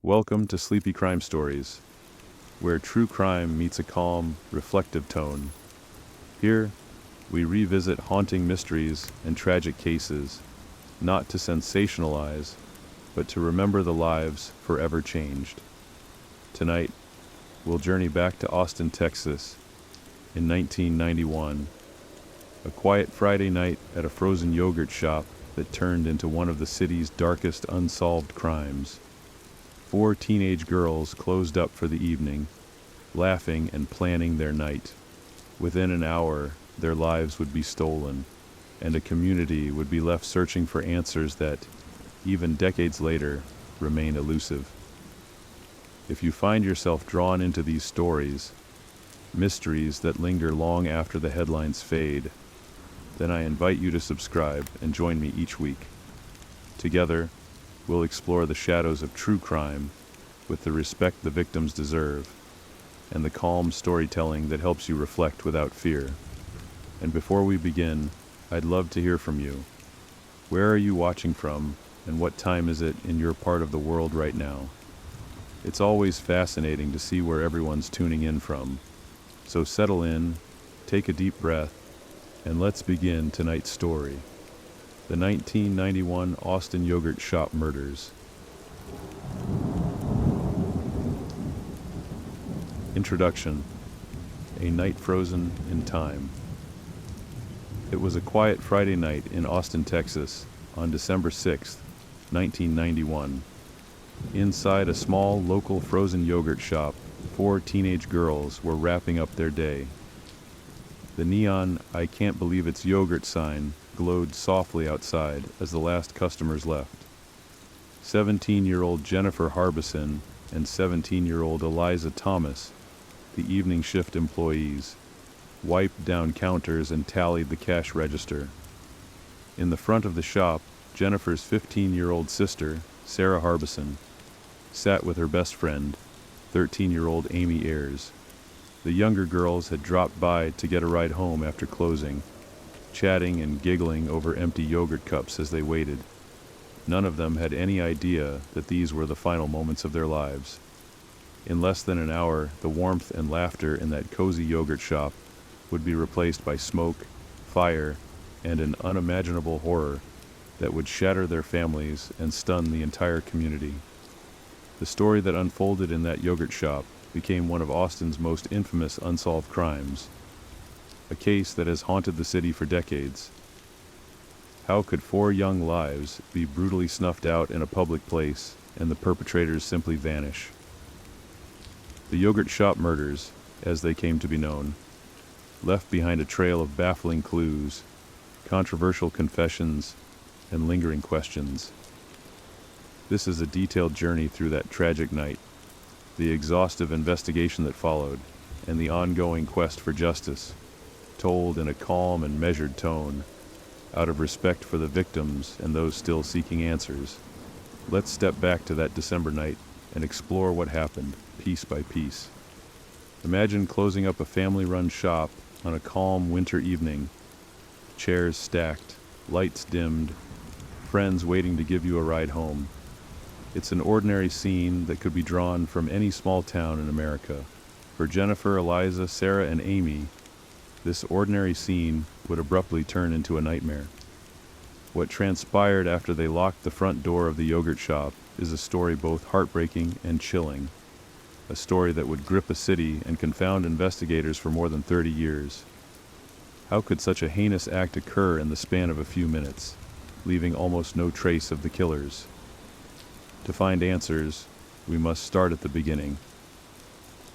Welcome to Sleepy Crime Stories, where true crime meets a calm, reflective tone. Here, we revisit haunting mysteries and tragic cases, not to sensationalize, but to remember the lives forever changed. Tonight, we'll journey back to Austin, Texas, in 1991, a quiet Friday night at a frozen yogurt shop that turned into one of the city's darkest unsolved crimes. 4 teenage girls closed up for the evening, laughing and planning their night. Within an hour, their lives would be stolen, and a community would be left searching for answers that, even decades later, remain elusive. If you find yourself drawn into these stories, mysteries that linger long after the headlines fade, then I invite you to subscribe and join me each week. Together, we'll explore the shadows of true crime with the respect the victims deserve and the calm storytelling that helps you reflect without fear. And before we begin, I'd love to hear from you. Where are you watching from, and what time is it in your part of the world right now? It's always fascinating to see where everyone's tuning in from. So settle in, take a deep breath, and let's begin tonight's story. The 1991 Austin Yogurt Shop Murders. Introduction: A night frozen in time. It was a quiet Friday night in Austin, Texas, on December 6, 1991. Inside a small local frozen yogurt shop, 4 teenage girls were wrapping up their day. The neon "I can't believe it's yogurt" sign glowed softly outside as the last customers left. 17-year-old Jennifer Harbison and 17-year-old Eliza Thomas, the evening shift employees, wiped down counters and tallied the cash register. In the front of the shop, Jennifer's 15-year-old sister, Sarah Harbison, sat with her best friend, 13-year-old Amy Ayers. The younger girls had dropped by to get a ride home after closing, chatting and giggling over empty yogurt cups as they waited. None of them had any idea that these were the final moments of their lives. In less than an hour, the warmth and laughter in that cozy yogurt shop would be replaced by smoke, fire, and an unimaginable horror that would shatter their families and stun the entire community. The story that unfolded in that yogurt shop became one of Austin's most infamous unsolved crimes, a case that has haunted the city for decades. How could 4 young lives be brutally snuffed out in a public place and the perpetrators simply vanish? The yogurt shop murders, as they came to be known, left behind a trail of baffling clues, controversial confessions, and lingering questions. This is a detailed journey through that tragic night, the exhaustive investigation that followed, and the ongoing quest for justice, told in a calm and measured tone, out of respect for the victims and those still seeking answers. Let's step back to that December night and explore what happened, piece by piece. Imagine closing up a family-run shop on a calm winter evening, chairs stacked, lights dimmed, friends waiting to give you a ride home. It's an ordinary scene that could be drawn from any small town in America. For Jennifer, Eliza, Sarah, and Amy, this ordinary scene would abruptly turn into a nightmare. What transpired after they locked the front door of the yogurt shop is a story both heartbreaking and chilling, a story that would grip a city and confound investigators for more than 30 years. How could such a heinous act occur in the span of a few minutes, leaving almost no trace of the killers? To find answers, we must start at the beginning.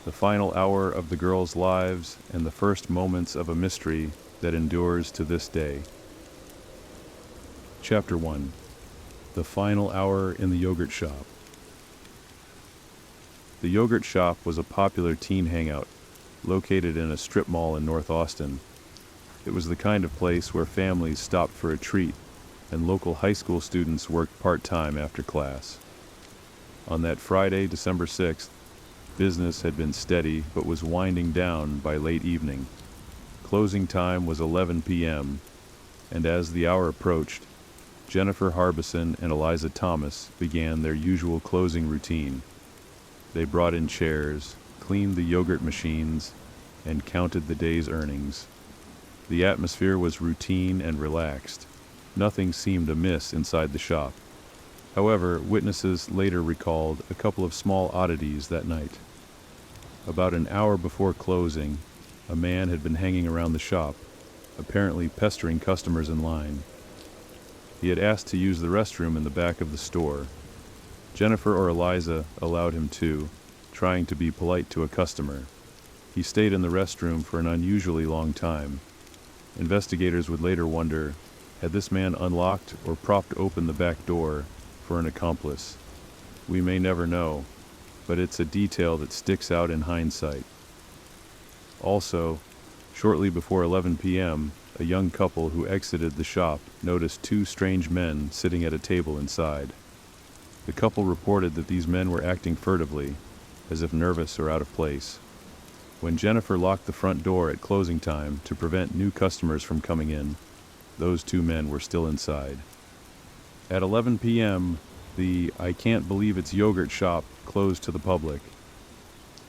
The final hour of the girls' lives and the first moments of a mystery that endures to this day. Chapter 1. The final hour in the yogurt shop. The yogurt shop was a popular teen hangout, located in a strip mall in North Austin. It was the kind of place where families stopped for a treat and local high school students worked part-time after class. On that Friday, December 6th, business had been steady but was winding down by late evening. Closing time was 11 p.m., and as the hour approached, Jennifer Harbison and Eliza Thomas began their usual closing routine, They brought in chairs, cleaned the yogurt machines, and counted the day's earnings. The atmosphere was routine and relaxed. Nothing seemed amiss inside the shop. However, witnesses later recalled a couple of small oddities that night. About an hour before closing, a man had been hanging around the shop, apparently pestering customers in line. He had asked to use the restroom in the back of the store. Jennifer or Eliza allowed him to, trying to be polite to a customer. He stayed in the restroom for an unusually long time. Investigators would later wonder, had this man unlocked or propped open the back door for an accomplice? We may never know, but it's a detail that sticks out in hindsight. Also, shortly before 11 p.m., a young couple who exited the shop noticed two strange men sitting at a table inside. The couple reported that these men were acting furtively, as if nervous or out of place. When Jennifer locked the front door at closing time to prevent new customers from coming in, those two men were still inside. At 11 p.m., the "I can't believe it's yogurt" shop closed to the public.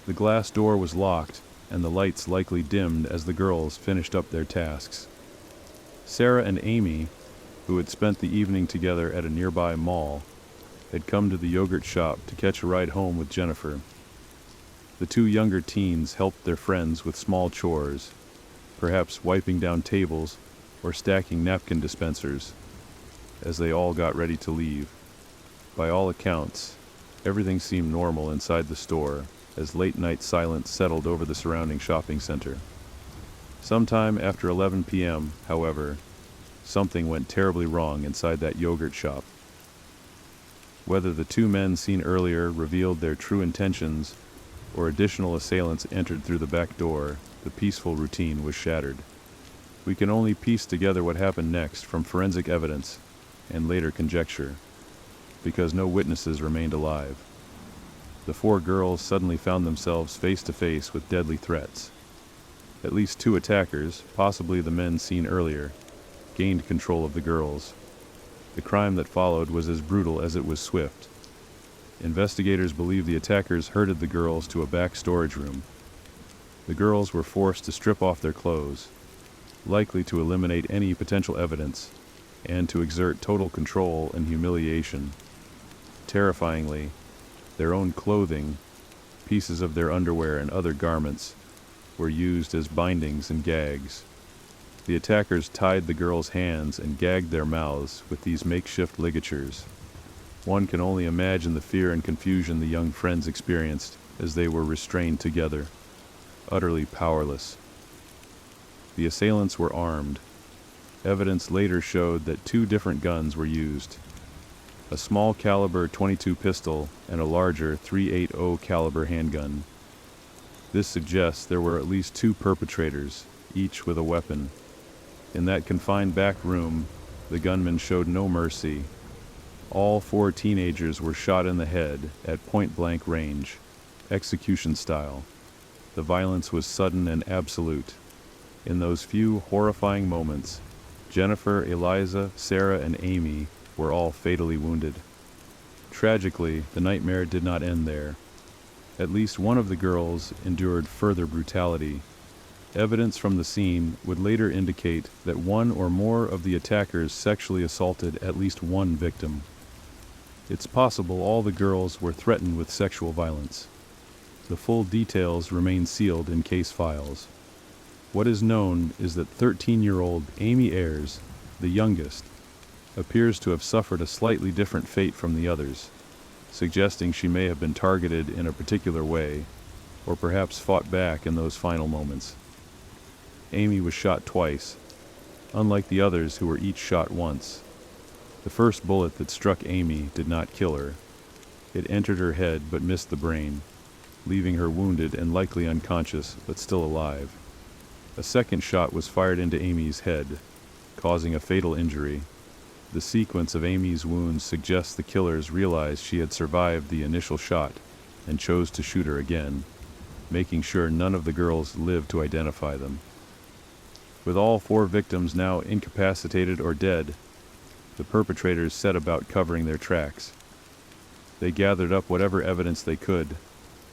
The glass door was locked, and the lights likely dimmed as the girls finished up their tasks. Sarah and Amy, who had spent the evening together at a nearby mall, had come to the yogurt shop to catch a ride home with Jennifer. The two younger teens helped their friends with small chores, perhaps wiping down tables or stacking napkin dispensers, as they all got ready to leave. By all accounts, everything seemed normal inside the store as late-night silence settled over the surrounding shopping center. Sometime after 11 p.m., however, something went terribly wrong inside that yogurt shop. Whether the two men seen earlier revealed their true intentions or additional assailants entered through the back door, the peaceful routine was shattered. We can only piece together what happened next from forensic evidence and later conjecture, because no witnesses remained alive. The four girls suddenly found themselves face to face with deadly threats. At least two attackers, possibly the men seen earlier, gained control of the girls. The crime that followed was as brutal as it was swift. Investigators believe the attackers herded the girls to a back storage room. The girls were forced to strip off their clothes, likely to eliminate any potential evidence and to exert total control and humiliation. Terrifyingly, their own clothing, pieces of their underwear and other garments, were used as bindings and gags. The attackers tied the girls' hands and gagged their mouths with these makeshift ligatures. One can only imagine the fear and confusion the young friends experienced as they were restrained together, utterly powerless. The assailants were armed. Evidence later showed that two different guns were used: a small caliber .22 pistol and a larger .380 caliber handgun. This suggests there were at least two perpetrators, each with a weapon. In that confined back room, the gunmen showed no mercy. All four teenagers were shot in the head at point-blank range, execution style. The violence was sudden and absolute. In those few horrifying moments, Jennifer, Eliza, Sarah, and Amy were all fatally wounded. Tragically, the nightmare did not end there. At least one of the girls endured further brutality. Evidence from the scene would later indicate that one or more of the attackers sexually assaulted at least one victim. It's possible all the girls were threatened with sexual violence. The full details remain sealed in case files. What is known is that 13-year-old Amy Ayers, the youngest, appears to have suffered a slightly different fate from the others, suggesting she may have been targeted in a particular way, or perhaps fought back in those final moments. Amy was shot twice, unlike the others who were each shot once. The first bullet that struck Amy did not kill her. It entered her head but missed the brain, leaving her wounded and likely unconscious but still alive. A second shot was fired into Amy's head, causing a fatal injury. The sequence of Amy's wounds suggests the killers realized she had survived the initial shot and chose to shoot her again, making sure none of the girls lived to identify them. With all four victims now incapacitated or dead, the perpetrators set about covering their tracks. They gathered up whatever evidence they could,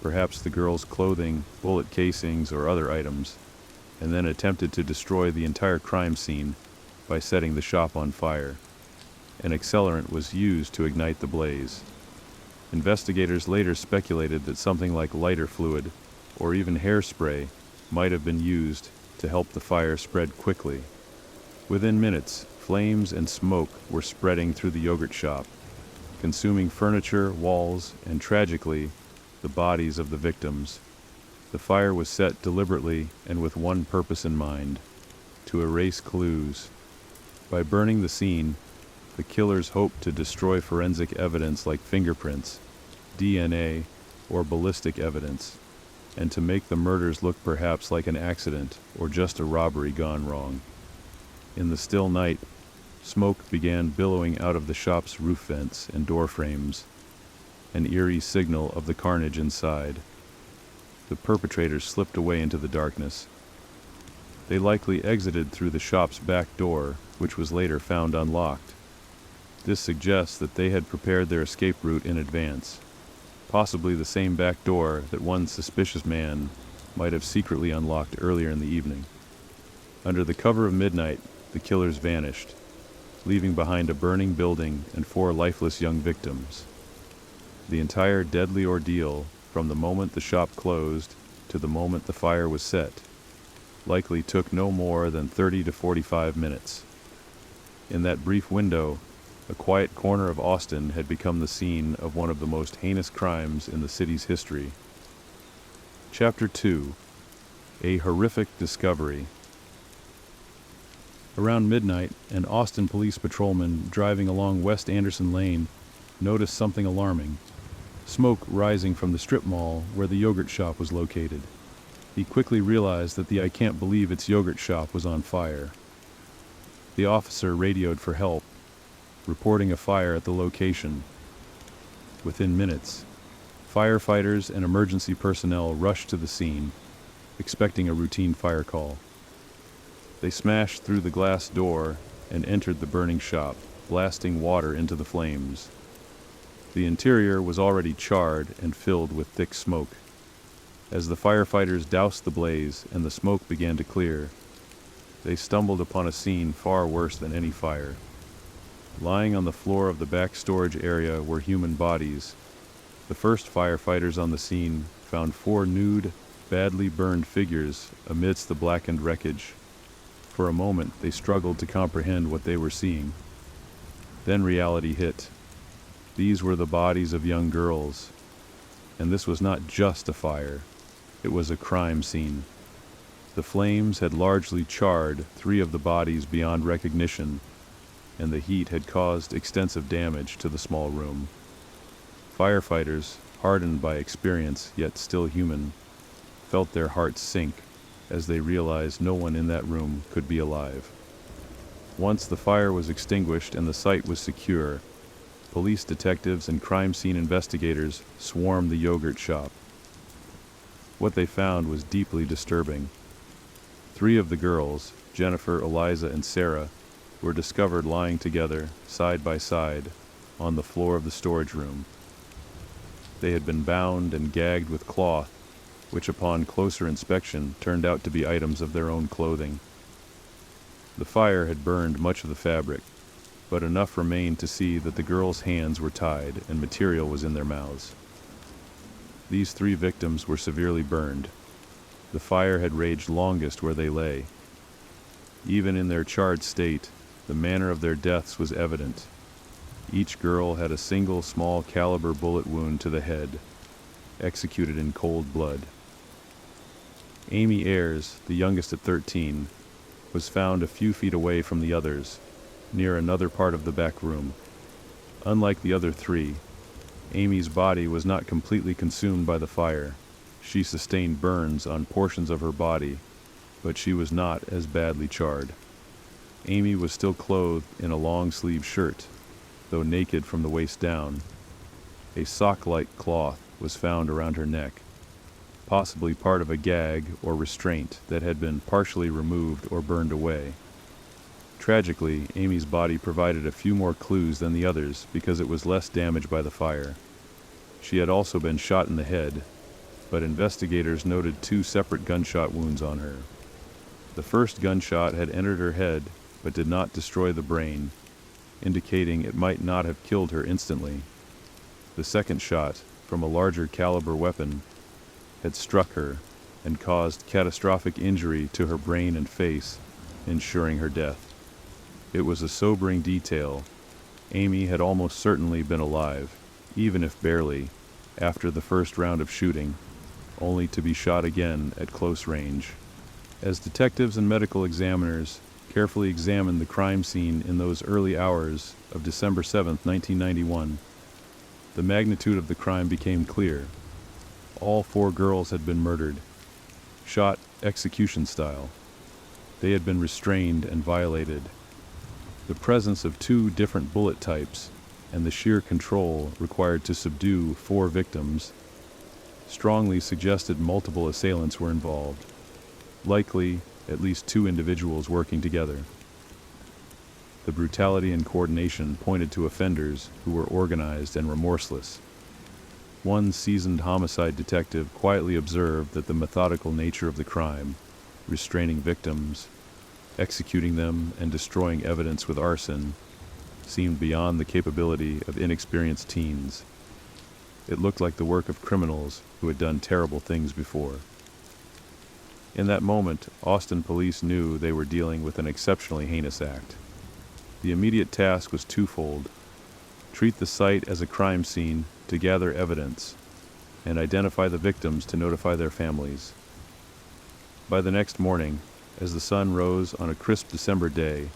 perhaps the girl's clothing, bullet casings, or other items, and then attempted to destroy the entire crime scene by setting the shop on fire. An accelerant was used to ignite the blaze. Investigators later speculated that something like lighter fluid, or even hairspray, might have been used to help the fire spread quickly. Within minutes, flames and smoke were spreading through the yogurt shop, consuming furniture, walls, and tragically, the bodies of the victims. The fire was set deliberately and with one purpose in mind: to erase clues. By burning the scene, the killers hoped to destroy forensic evidence like fingerprints, DNA, or ballistic evidence, and to make the murders look perhaps like an accident or just a robbery gone wrong. In the still night, smoke began billowing out of the shop's roof vents and door frames, an eerie signal of the carnage inside. The perpetrators slipped away into the darkness. They likely exited through the shop's back door, which was later found unlocked. This suggests that they had prepared their escape route in advance, possibly the same back door that one suspicious man might have secretly unlocked earlier in the evening. Under the cover of midnight, the killers vanished, leaving behind a burning building and 4 lifeless young victims. The entire deadly ordeal, from the moment the shop closed to the moment the fire was set, likely took no more than 30 to 45 minutes. In that brief window, a quiet corner of Austin had become the scene of one of the most heinous crimes in the city's history. Chapter 2: A Horrific Discovery. Around midnight, an Austin police patrolman driving along West Anderson Lane noticed something alarming: smoke rising from the strip mall where the yogurt shop was located. He quickly realized that the "I can't believe it's yogurt" shop was on fire. The officer radioed for help, reporting a fire at the location. Within minutes, firefighters and emergency personnel rushed to the scene, expecting a routine fire call. They smashed through the glass door and entered the burning shop, blasting water into the flames. The interior was already charred and filled with thick smoke. As the firefighters doused the blaze and the smoke began to clear, they stumbled upon a scene far worse than any fire. Lying on the floor of the back storage area were human bodies. The first firefighters on the scene found 4 nude, badly burned figures amidst the blackened wreckage. For a moment, they struggled to comprehend what they were seeing. Then reality hit. These were the bodies of young girls. And this was not just a fire. It was a crime scene. The flames had largely charred 3 of the bodies beyond recognition, and the heat had caused extensive damage to the small room. Firefighters, hardened by experience yet still human, felt their hearts sink as they realized no one in that room could be alive. Once the fire was extinguished and the site was secure, police detectives and crime scene investigators swarmed the yogurt shop. What they found was deeply disturbing. 3 of the girls, Jennifer, Eliza, and Sarah, were discovered lying together, side by side, on the floor of the storage room. They had been bound and gagged with cloth, which upon closer inspection turned out to be items of their own clothing. The fire had burned much of the fabric, but enough remained to see that the girls' hands were tied and material was in their mouths. These 3 victims were severely burned. The fire had raged longest where they lay. Even in their charred state, the manner of their deaths was evident. Each girl had a single small caliber bullet wound to the head, executed in cold blood. Amy Ayers, the youngest at 13, was found a few feet away from the others, near another part of the back room. Unlike the other 3, Amy's body was not completely consumed by the fire. She sustained burns on portions of her body, but she was not as badly charred. Amy was still clothed in a long-sleeved shirt, though naked from the waist down. A sock-like cloth was found around her neck, possibly part of a gag or restraint that had been partially removed or burned away. Tragically, Amy's body provided a few more clues than the others because it was less damaged by the fire. She had also been shot in the head, but investigators noted 2 separate gunshot wounds on her. The first gunshot had entered her head, but did not destroy the brain, indicating it might not have killed her instantly. The second shot, from a larger caliber weapon, had struck her and caused catastrophic injury to her brain and face, ensuring her death. It was a sobering detail. Amy had almost certainly been alive, even if barely, after the first round of shooting, only to be shot again at close range. As detectives and medical examiners carefully examined the crime scene in those early hours of December 7, 1991, the magnitude of the crime became clear. All 4 girls had been murdered, shot execution style. They had been restrained and violated. The presence of 2 different bullet types and the sheer control required to subdue 4 victims strongly suggested multiple assailants were involved, likely at least 2 individuals working together. The brutality and coordination pointed to offenders who were organized and remorseless. One seasoned homicide detective quietly observed that the methodical nature of the crime, restraining victims, executing them, and destroying evidence with arson, seemed beyond the capability of inexperienced teens. It looked like the work of criminals who had done terrible things before. In that moment, Austin police knew they were dealing with an exceptionally heinous act. The immediate task was twofold: treat the site as a crime scene to gather evidence, and identify the victims to notify their families. By the next morning, as the sun rose on a crisp December day,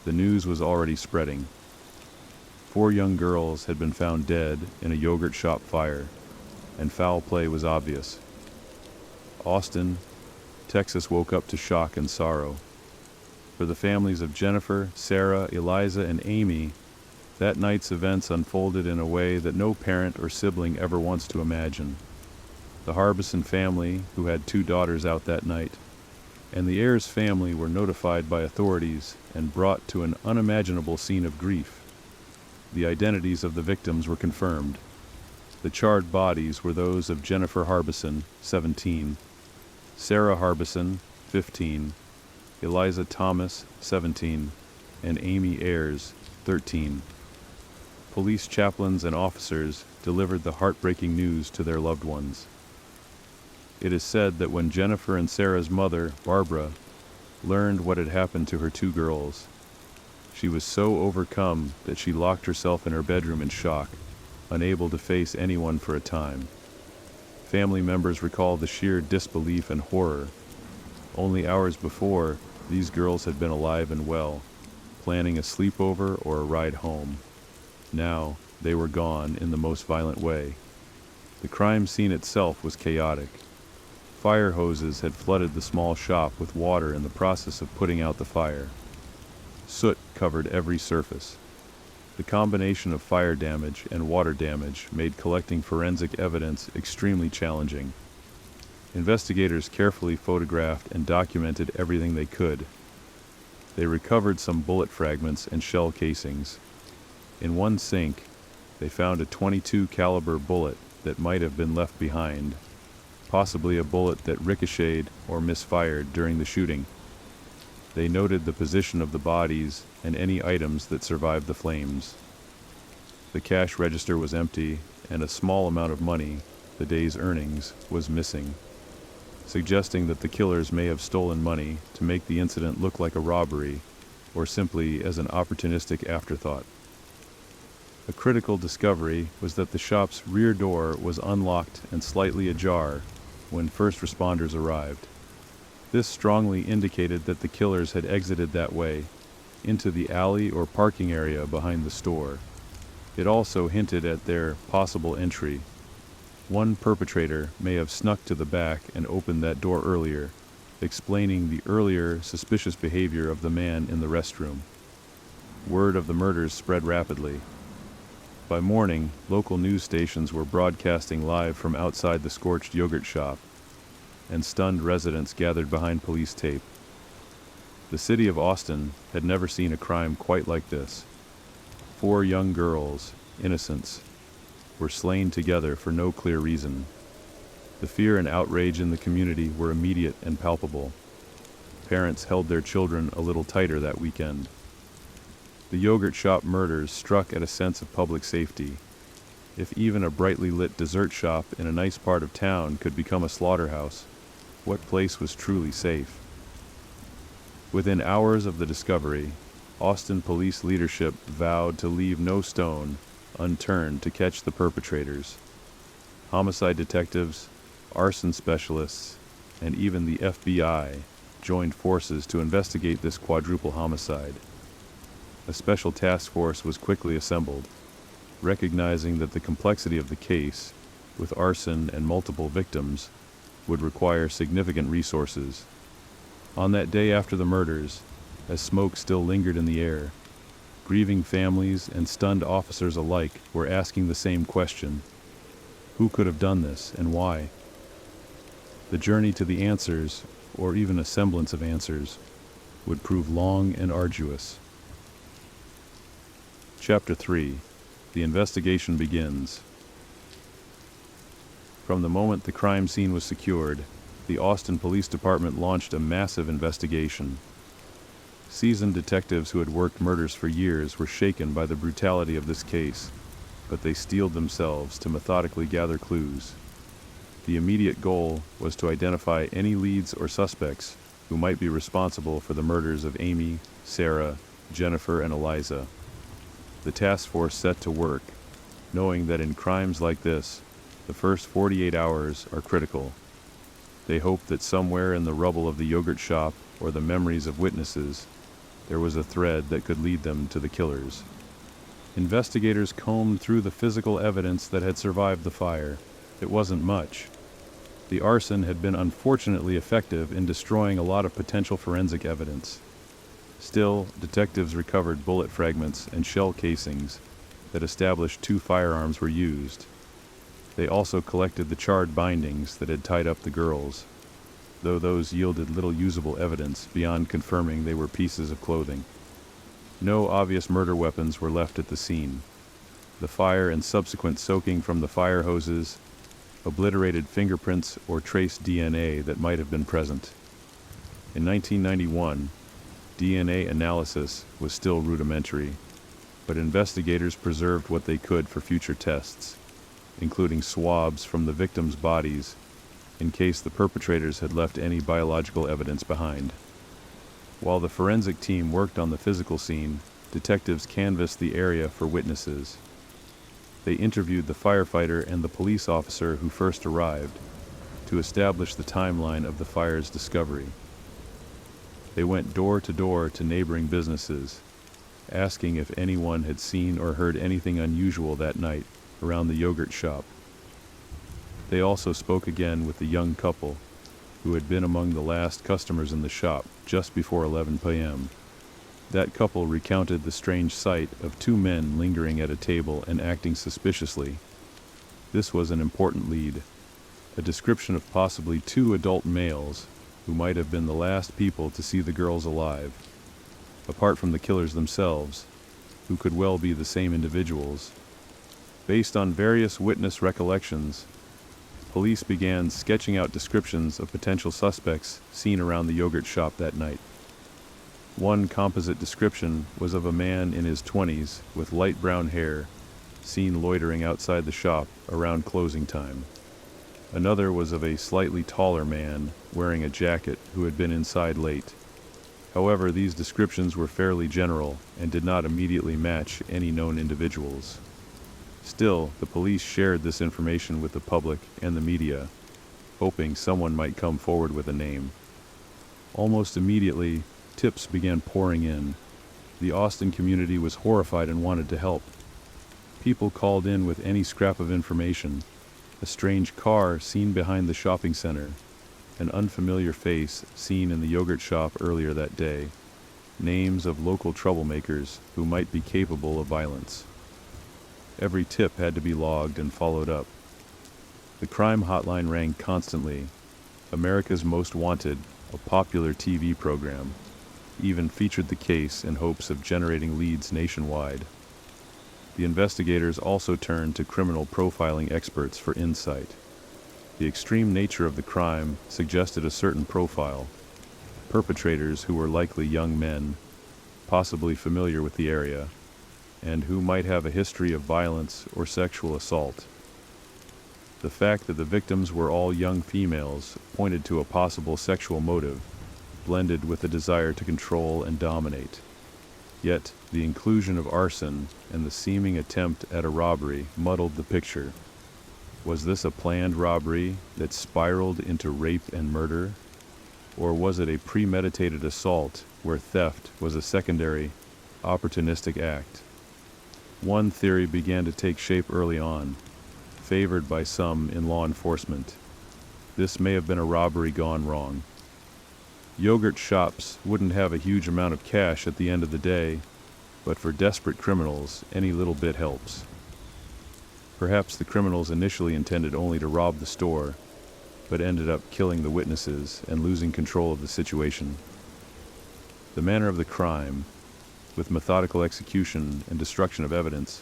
the news was already spreading. 4 young girls had been found dead in a yogurt shop fire, and foul play was obvious. Austin, Texas woke up to shock and sorrow. For the families of Jennifer, Sarah, Eliza, and Amy, that night's events unfolded in a way that no parent or sibling ever wants to imagine. The Harbison family, who had 2 daughters out that night, and the Ayers family were notified by authorities and brought to an unimaginable scene of grief. The identities of the victims were confirmed. The charred bodies were those of Jennifer Harbison, 17, Sarah Harbison, 15, Eliza Thomas, 17, and Amy Ayers, 13. Police chaplains and officers delivered the heartbreaking news to their loved ones. It is said that when Jennifer and Sarah's mother, Barbara, learned what had happened to her 2 girls, she was so overcome that she locked herself in her bedroom in shock, unable to face anyone for a time. Family members recall the sheer disbelief and horror. Only hours before, these girls had been alive and well, planning a sleepover or a ride home. Now, they were gone in the most violent way. The crime scene itself was chaotic. Fire hoses had flooded the small shop with water in the process of putting out the fire. Soot covered every surface. The combination of fire damage and water damage made collecting forensic evidence extremely challenging. Investigators carefully photographed and documented everything they could. They recovered some bullet fragments and shell casings. In one sink, they found a .22 caliber bullet that might have been left behind, possibly a bullet that ricocheted or misfired during the shooting. They noted the position of the bodies and any items that survived the flames. The cash register was empty, and a small amount of money, the day's earnings, was missing, suggesting that the killers may have stolen money to make the incident look like a robbery, or simply as an opportunistic afterthought. A critical discovery was that the shop's rear door was unlocked and slightly ajar when first responders arrived. This strongly indicated that the killers had exited that way, into the alley or parking area behind the store. It also hinted at their possible entry. One perpetrator may have snuck to the back and opened that door earlier, explaining the earlier suspicious behavior of the man in the restroom. Word of the murders spread rapidly. By morning, local news stations were broadcasting live from outside the scorched yogurt shop, and stunned residents gathered behind police tape. The city of Austin had never seen a crime quite like this. 4 young girls, innocents, were slain together for no clear reason. The fear and outrage in the community were immediate and palpable. Parents held their children a little tighter that weekend. The yogurt shop murders struck at a sense of public safety. If even a brightly lit dessert shop in a nice part of town could become a slaughterhouse, what place was truly safe? Within hours of the discovery, Austin police leadership vowed to leave no stone unturned to catch the perpetrators. Homicide detectives, arson specialists, and even the FBI joined forces to investigate this quadruple homicide. A special task force was quickly assembled, recognizing that the complexity of the case, with arson and multiple victims, would require significant resources. On that day after the murders, as smoke still lingered in the air, grieving families and stunned officers alike were asking the same question: who could have done this and why? The journey to the answers, or even a semblance of answers, would prove long and arduous. Chapter 3. The investigation begins. From the moment the crime scene was secured, the Austin Police Department launched a massive investigation. Seasoned detectives who had worked murders for years were shaken by the brutality of this case, but they steeled themselves to methodically gather clues. The immediate goal was to identify any leads or suspects who might be responsible for the murders of Amy, Sarah, Jennifer, and Eliza. The task force set to work, knowing that in crimes like this, the first 48 hours are critical. They hoped that somewhere in the rubble of the yogurt shop or the memories of witnesses, there was a thread that could lead them to the killers. Investigators combed through the physical evidence that had survived the fire. It wasn't much. The arson had been unfortunately effective in destroying a lot of potential forensic evidence. Still, detectives recovered bullet fragments and shell casings that established 2 firearms were used. They also collected the charred bindings that had tied up the girls, though those yielded little usable evidence beyond confirming they were pieces of clothing. No obvious murder weapons were left at the scene. The fire and subsequent soaking from the fire hoses obliterated fingerprints or traced DNA that might have been present. In 1991, DNA analysis was still rudimentary, but investigators preserved what they could for future tests, including swabs from the victims' bodies in case the perpetrators had left any biological evidence behind. While the forensic team worked on the physical scene, detectives canvassed the area for witnesses. They interviewed the firefighter and the police officer who first arrived to establish the timeline of the fire's discovery. They went door to door to neighboring businesses, asking if anyone had seen or heard anything unusual that night around the yogurt shop. They also spoke again with the young couple who had been among the last customers in the shop just before 11 p.m. That couple recounted the strange sight of 2 men lingering at a table and acting suspiciously. This was an important lead, a description of possibly 2 adult males who might have been the last people to see the girls alive, apart from the killers themselves, who could well be the same individuals. Based on various witness recollections, police began sketching out descriptions of potential suspects seen around the yogurt shop that night. One composite description was of a man in his 20s with light brown hair, seen loitering outside the shop around closing time. Another was of a slightly taller man wearing a jacket who had been inside late. However, these descriptions were fairly general and did not immediately match any known individuals. Still, the police shared this information with the public and the media, hoping someone might come forward with a name. Almost immediately, tips began pouring in. The Austin community was horrified and wanted to help. People called in with any scrap of information: a strange car seen behind the shopping center, an unfamiliar face seen in the yogurt shop earlier that day, names of local troublemakers who might be capable of violence. Every tip had to be logged and followed up. The crime hotline rang constantly. America's Most Wanted, a popular TV program, even featured the case in hopes of generating leads nationwide. The investigators also turned to criminal profiling experts for insight. The extreme nature of the crime suggested a certain profile: perpetrators who were likely young men, possibly familiar with the area, and who might have a history of violence or sexual assault. The fact that the victims were all young females pointed to a possible sexual motive, blended with a desire to control and dominate. Yet, the inclusion of arson and the seeming attempt at a robbery muddled the picture. Was this a planned robbery that spiraled into rape and murder? Or was it a premeditated assault where theft was a secondary, opportunistic act? One theory began to take shape early on, favored by some in law enforcement. This may have been a robbery gone wrong. Yogurt shops wouldn't have a huge amount of cash at the end of the day, but for desperate criminals, any little bit helps. Perhaps the criminals initially intended only to rob the store, but ended up killing the witnesses and losing control of the situation. The manner of the crime, with methodical execution and destruction of evidence,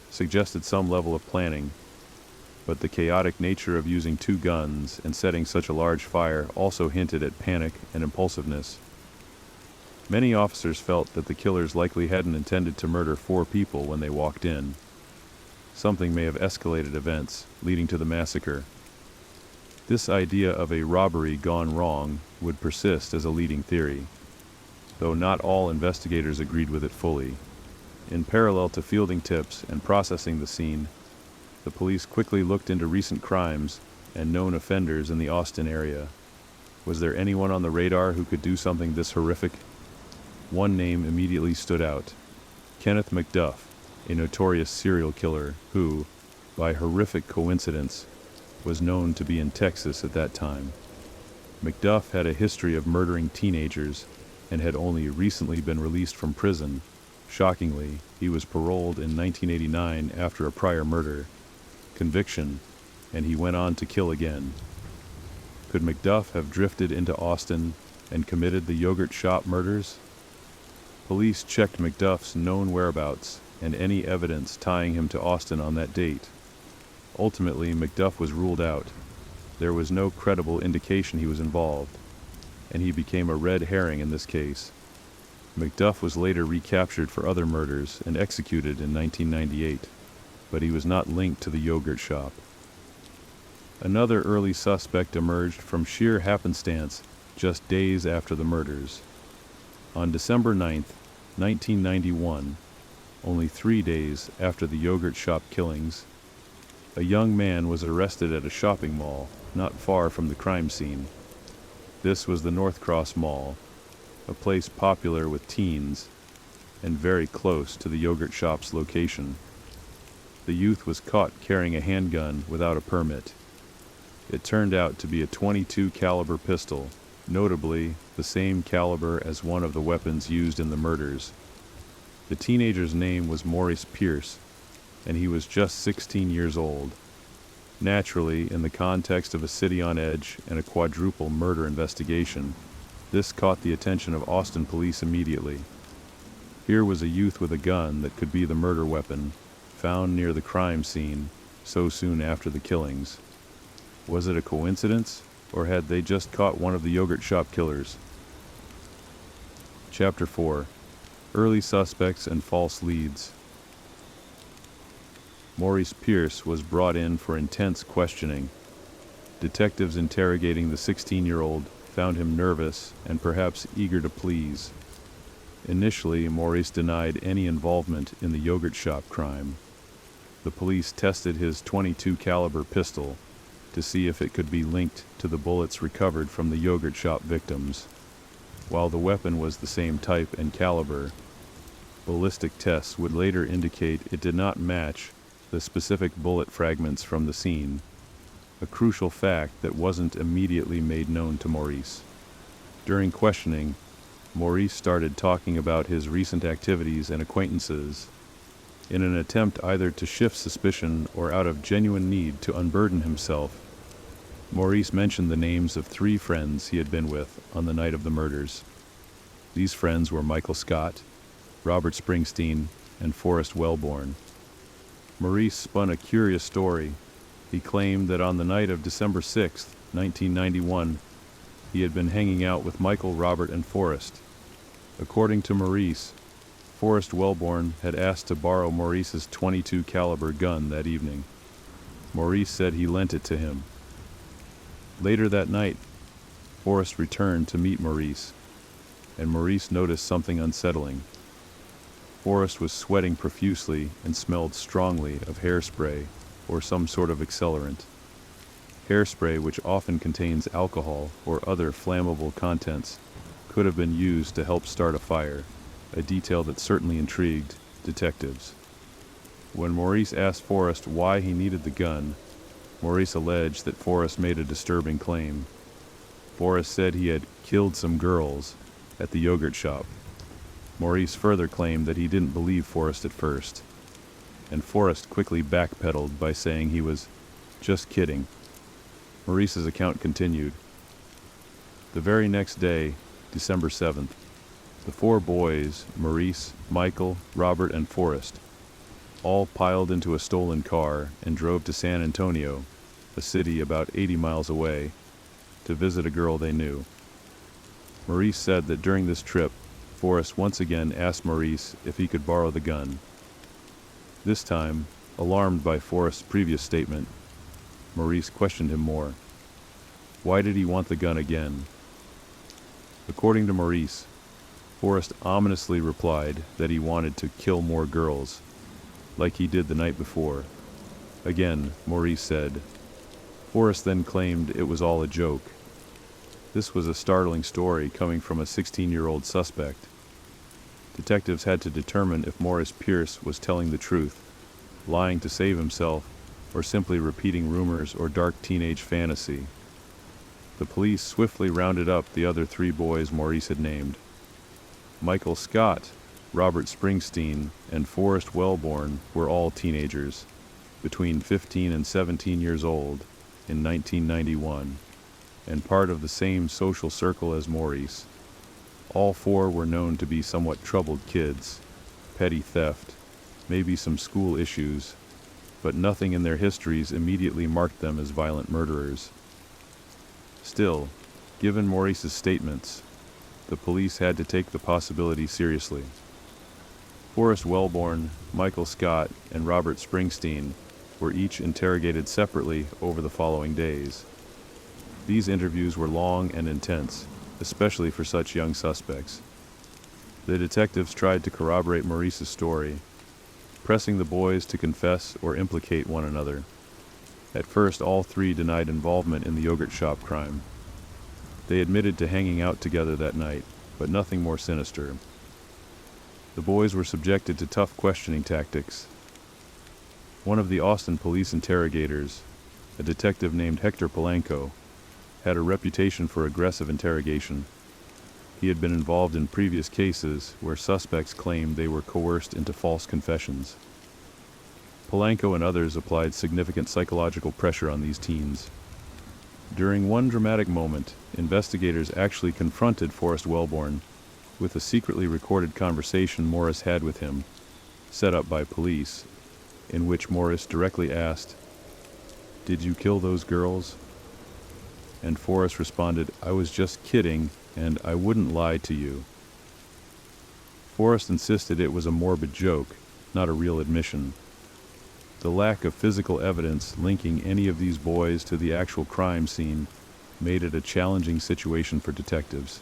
suggested some level of planning, but the chaotic nature of using 2 guns and setting such a large fire also hinted at panic and impulsiveness. Many officers felt that the killers likely hadn't intended to murder 4 people when they walked in. Something may have escalated events, leading to the massacre. This idea of a robbery gone wrong would persist as a leading theory, though not all investigators agreed with it fully. In parallel to fielding tips and processing the scene, the police quickly looked into recent crimes and known offenders in the Austin area. Was there anyone on the radar who could do something this horrific? One name immediately stood out: Kenneth McDuff, a notorious serial killer who, by horrific coincidence, was known to be in Texas at that time. McDuff had a history of murdering teenagers and had only recently been released from prison. Shockingly, he was paroled in 1989 after a prior murder conviction, and he went on to kill again. Could McDuff have drifted into Austin and committed the yogurt shop murders? Police checked McDuff's known whereabouts and any evidence tying him to Austin on that date. Ultimately, McDuff was ruled out. There was no credible indication he was involved, and he became a red herring in this case. McDuff was later recaptured for other murders and executed in 1998, but he was not linked to the yogurt shop. Another early suspect emerged from sheer happenstance just days after the murders. On December 9th, 1991, only 3 days after the yogurt shop killings, a young man was arrested at a shopping mall not far from the crime scene. This was the North Cross Mall, a place popular with teens and very close to the yogurt shop's location. The youth was caught carrying a handgun without a permit. It turned out to be a .22 caliber pistol, notably the same caliber as one of the weapons used in the murders. The teenager's name was Maurice Pierce, and he was just 16 years old. Naturally, in the context of a city on edge and a quadruple murder investigation, this caught the attention of Austin police immediately. Here was a youth with a gun that could be the murder weapon, found near the crime scene so soon after the killings. Was it a coincidence, or had they just caught one of the yogurt shop killers? Chapter 4: Early Suspects and False Leads. Maurice Pierce was brought in for intense questioning. Detectives interrogating the 16-year-old found him nervous and perhaps eager to please. Initially, Maurice denied any involvement in the yogurt shop crime. The police tested his .22 caliber pistol to see if it could be linked to the bullets recovered from the yogurt shop victims. While the weapon was the same type and caliber, ballistic tests would later indicate it did not match the specific bullet fragments from the scene, a crucial fact that wasn't immediately made known to Maurice. During questioning, Maurice started talking about his recent activities and acquaintances. In an attempt either to shift suspicion or out of genuine need to unburden himself, Maurice mentioned the names of 3 friends he had been with on the night of the murders. These friends were Michael Scott, Robert Springsteen, and Forrest Wellborn. Maurice spun a curious story. He claimed that on the night of December 6, 1991, he had been hanging out with Michael, Robert, and Forrest. According to Maurice, Forrest Wellborn had asked to borrow Maurice's .22 caliber gun that evening. Maurice said he lent it to him. Later that night, Forrest returned to meet Maurice, and Maurice noticed something unsettling. Forrest was sweating profusely and smelled strongly of hairspray or some sort of accelerant. Hairspray, which often contains alcohol or other flammable contents, could have been used to help start a fire, a detail that certainly intrigued detectives. When Maurice asked Forrest why he needed the gun, Maurice alleged that Forrest made a disturbing claim. Forrest said he had killed some girls at the yogurt shop. Maurice further claimed that he didn't believe Forrest at first, and Forrest quickly backpedaled by saying he was just kidding. Maurice's account continued. The very next day, December 7th, the four boys, Maurice, Michael, Robert, and Forrest, all piled into a stolen car and drove to San Antonio, a city about 80 miles away, to visit a girl they knew. Maurice said that during this trip, Forrest once again asked Maurice if he could borrow the gun. This time, alarmed by Forrest's previous statement, Maurice questioned him more. Why did he want the gun again? According to Maurice, Forrest ominously replied that he wanted to kill more girls, like he did the night before. Again, Maurice said. Forrest then claimed it was all a joke. This was a startling story coming from a 16-year-old suspect. Detectives had to determine if Morris Pierce was telling the truth, lying to save himself, or simply repeating rumors or dark teenage fantasy. The police swiftly rounded up the other three boys Maurice had named. Michael Scott, Robert Springsteen, and Forrest Wellborn were all teenagers, between 15 and 17 years old, in 1991, and part of the same social circle as Maurice. All four were known to be somewhat troubled kids, petty theft, maybe some school issues, but nothing in their histories immediately marked them as violent murderers. Still, given Maurice's statements, the police had to take the possibility seriously. Forrest Wellborn, Michael Scott, and Robert Springsteen were each interrogated separately over the following days. These interviews were long and intense, especially for such young suspects. The detectives tried to corroborate Maurice's story, pressing the boys to confess or implicate one another. At first, all three denied involvement in the yogurt shop crime. They admitted to hanging out together that night, but nothing more sinister. The boys were subjected to tough questioning tactics. One of the Austin police interrogators, a detective named Hector Polanco, had a reputation for aggressive interrogation. He had been involved in previous cases where suspects claimed they were coerced into false confessions. Polanco and others applied significant psychological pressure on these teens. During one dramatic moment, investigators actually confronted Forrest Wellborn with a secretly recorded conversation Morris had with him, set up by police, in which Morris directly asked, "Did you kill those girls?" And Forrest responded, "I was just kidding, and I wouldn't lie to you." Forrest insisted it was a morbid joke, not a real admission. The lack of physical evidence linking any of these boys to the actual crime scene made it a challenging situation for detectives.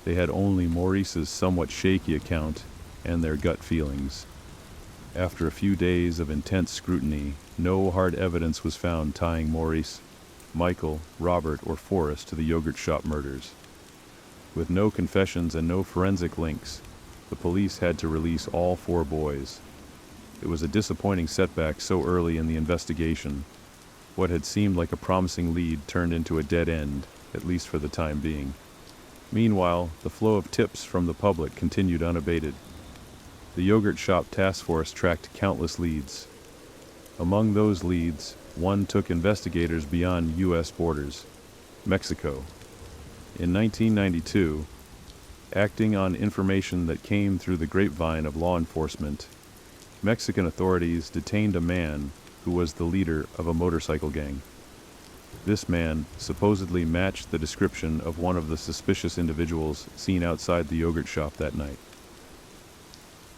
They had only Maurice's somewhat shaky account and their gut feelings. After a few days of intense scrutiny, no hard evidence was found tying Maurice, Michael, Robert, or Forrest to the yogurt shop murders. With no confessions and no forensic links, the police had to release all four boys. It was a disappointing setback so early in the investigation. What had seemed like a promising lead turned into a dead end, at least for the time being. Meanwhile, the flow of tips from the public continued unabated. The yogurt shop task force tracked countless leads. Among those leads, one took investigators beyond U.S. borders, Mexico. In 1992, acting on information that came through the grapevine of law enforcement, Mexican authorities detained a man who was the leader of a motorcycle gang. This man supposedly matched the description of one of the suspicious individuals seen outside the yogurt shop that night.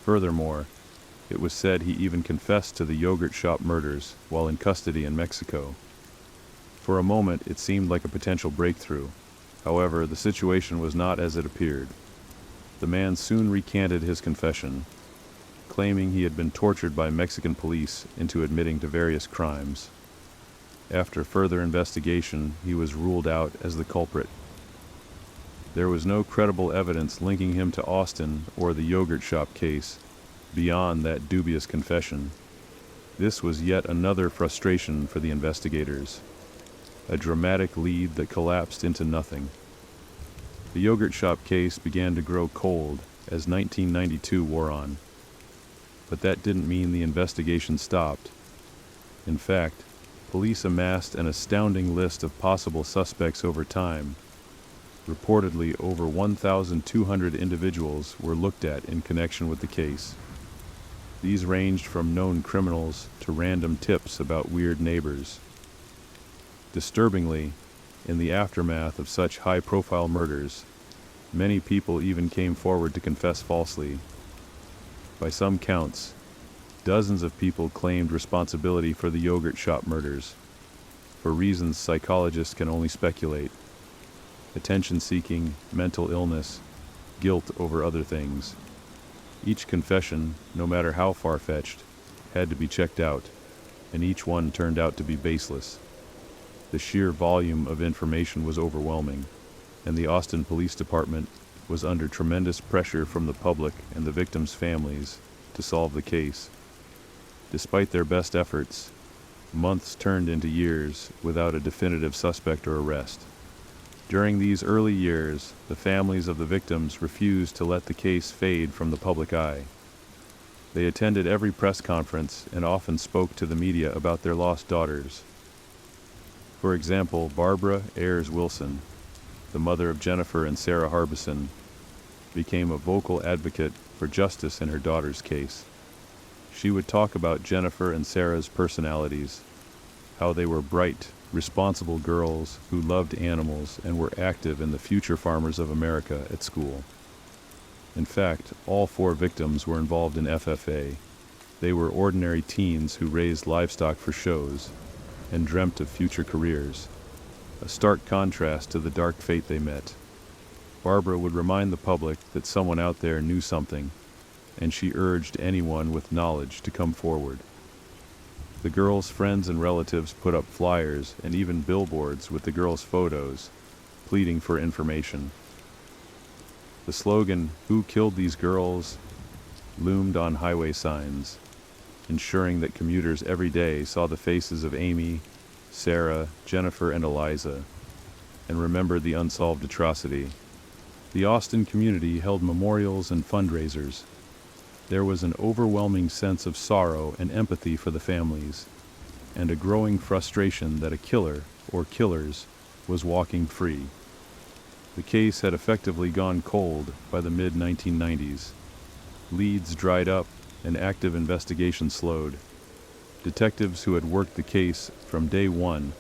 Furthermore, it was said he even confessed to the yogurt shop murders while in custody in Mexico. For a moment, it seemed like a potential breakthrough. However, the situation was not as it appeared. The man soon recanted his confession, claiming he had been tortured by Mexican police into admitting to various crimes. After further investigation, he was ruled out as the culprit. There was no credible evidence linking him to Austin or the yogurt shop case beyond that dubious confession. This was yet another frustration for the investigators, a dramatic lead that collapsed into nothing. The yogurt shop case began to grow cold as 1992 wore on. But that didn't mean the investigation stopped. In fact, police amassed an astounding list of possible suspects over time. Reportedly, over 1,200 individuals were looked at in connection with the case. These ranged from known criminals to random tips about weird neighbors. Disturbingly, in the aftermath of such high-profile murders, many people even came forward to confess falsely. By some counts, dozens of people claimed responsibility for the yogurt shop murders, for reasons psychologists can only speculate: attention-seeking, mental illness, guilt over other things. Each confession, no matter how far-fetched, had to be checked out, and each one turned out to be baseless. The sheer volume of information was overwhelming, and the Austin Police Department was under tremendous pressure from the public and the victims' families to solve the case. Despite their best efforts, months turned into years without a definitive suspect or arrest. During these early years, the families of the victims refused to let the case fade from the public eye. They attended every press conference and often spoke to the media about their lost daughters. For example, Barbara Ayers Wilson, the mother of Jennifer and Sarah Harbison, became a vocal advocate for justice in her daughter's case. She would talk about Jennifer and Sarah's personalities, how they were bright, responsible girls who loved animals and were active in the Future Farmers of America at school. In fact, all 4 victims were involved in FFA. They were ordinary teens who raised livestock for shows and dreamt of future careers, a stark contrast to the dark fate they met. Barbara would remind the public that someone out there knew something, and she urged anyone with knowledge to come forward. The girls' friends and relatives put up flyers and even billboards with the girls' photos, pleading for information. The slogan, "Who killed these girls?" loomed on highway signs, ensuring that commuters every day saw the faces of Amy, Sarah, Jennifer, and Eliza, and remembered the unsolved atrocity. The Austin community held memorials and fundraisers. There was an overwhelming sense of sorrow and empathy for the families, and a growing frustration that a killer, or killers, was walking free. The case had effectively gone cold by the mid-1990s. Leads dried up, and active investigation slowed. Detectives who had worked the case from day one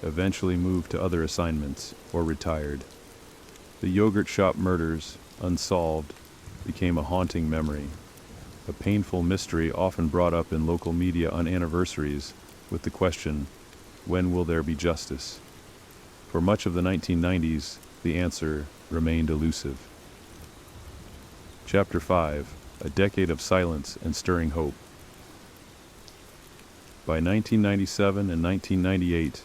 eventually moved to other assignments or retired. The yogurt shop murders, unsolved, became a haunting memory, a painful mystery often brought up in local media on anniversaries with the question, when will there be justice? For much of the 1990s, the answer remained elusive. Chapter 5, A Decade of Silence and Stirring Hope. By 1997 and 1998,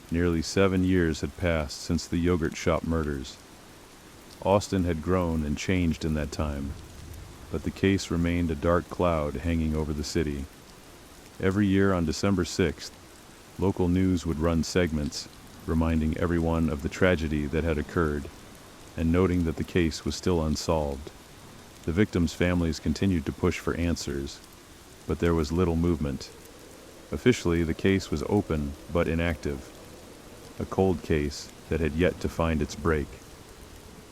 nearly 7 years had passed since the yogurt shop murders. Austin had grown and changed in that time, but the case remained a dark cloud hanging over the city. Every year on December 6th, local news would run segments reminding everyone of the tragedy that had occurred and noting that the case was still unsolved. The victims' families continued to push for answers, but there was little movement. Officially, the case was open but inactive, a cold case that had yet to find its break.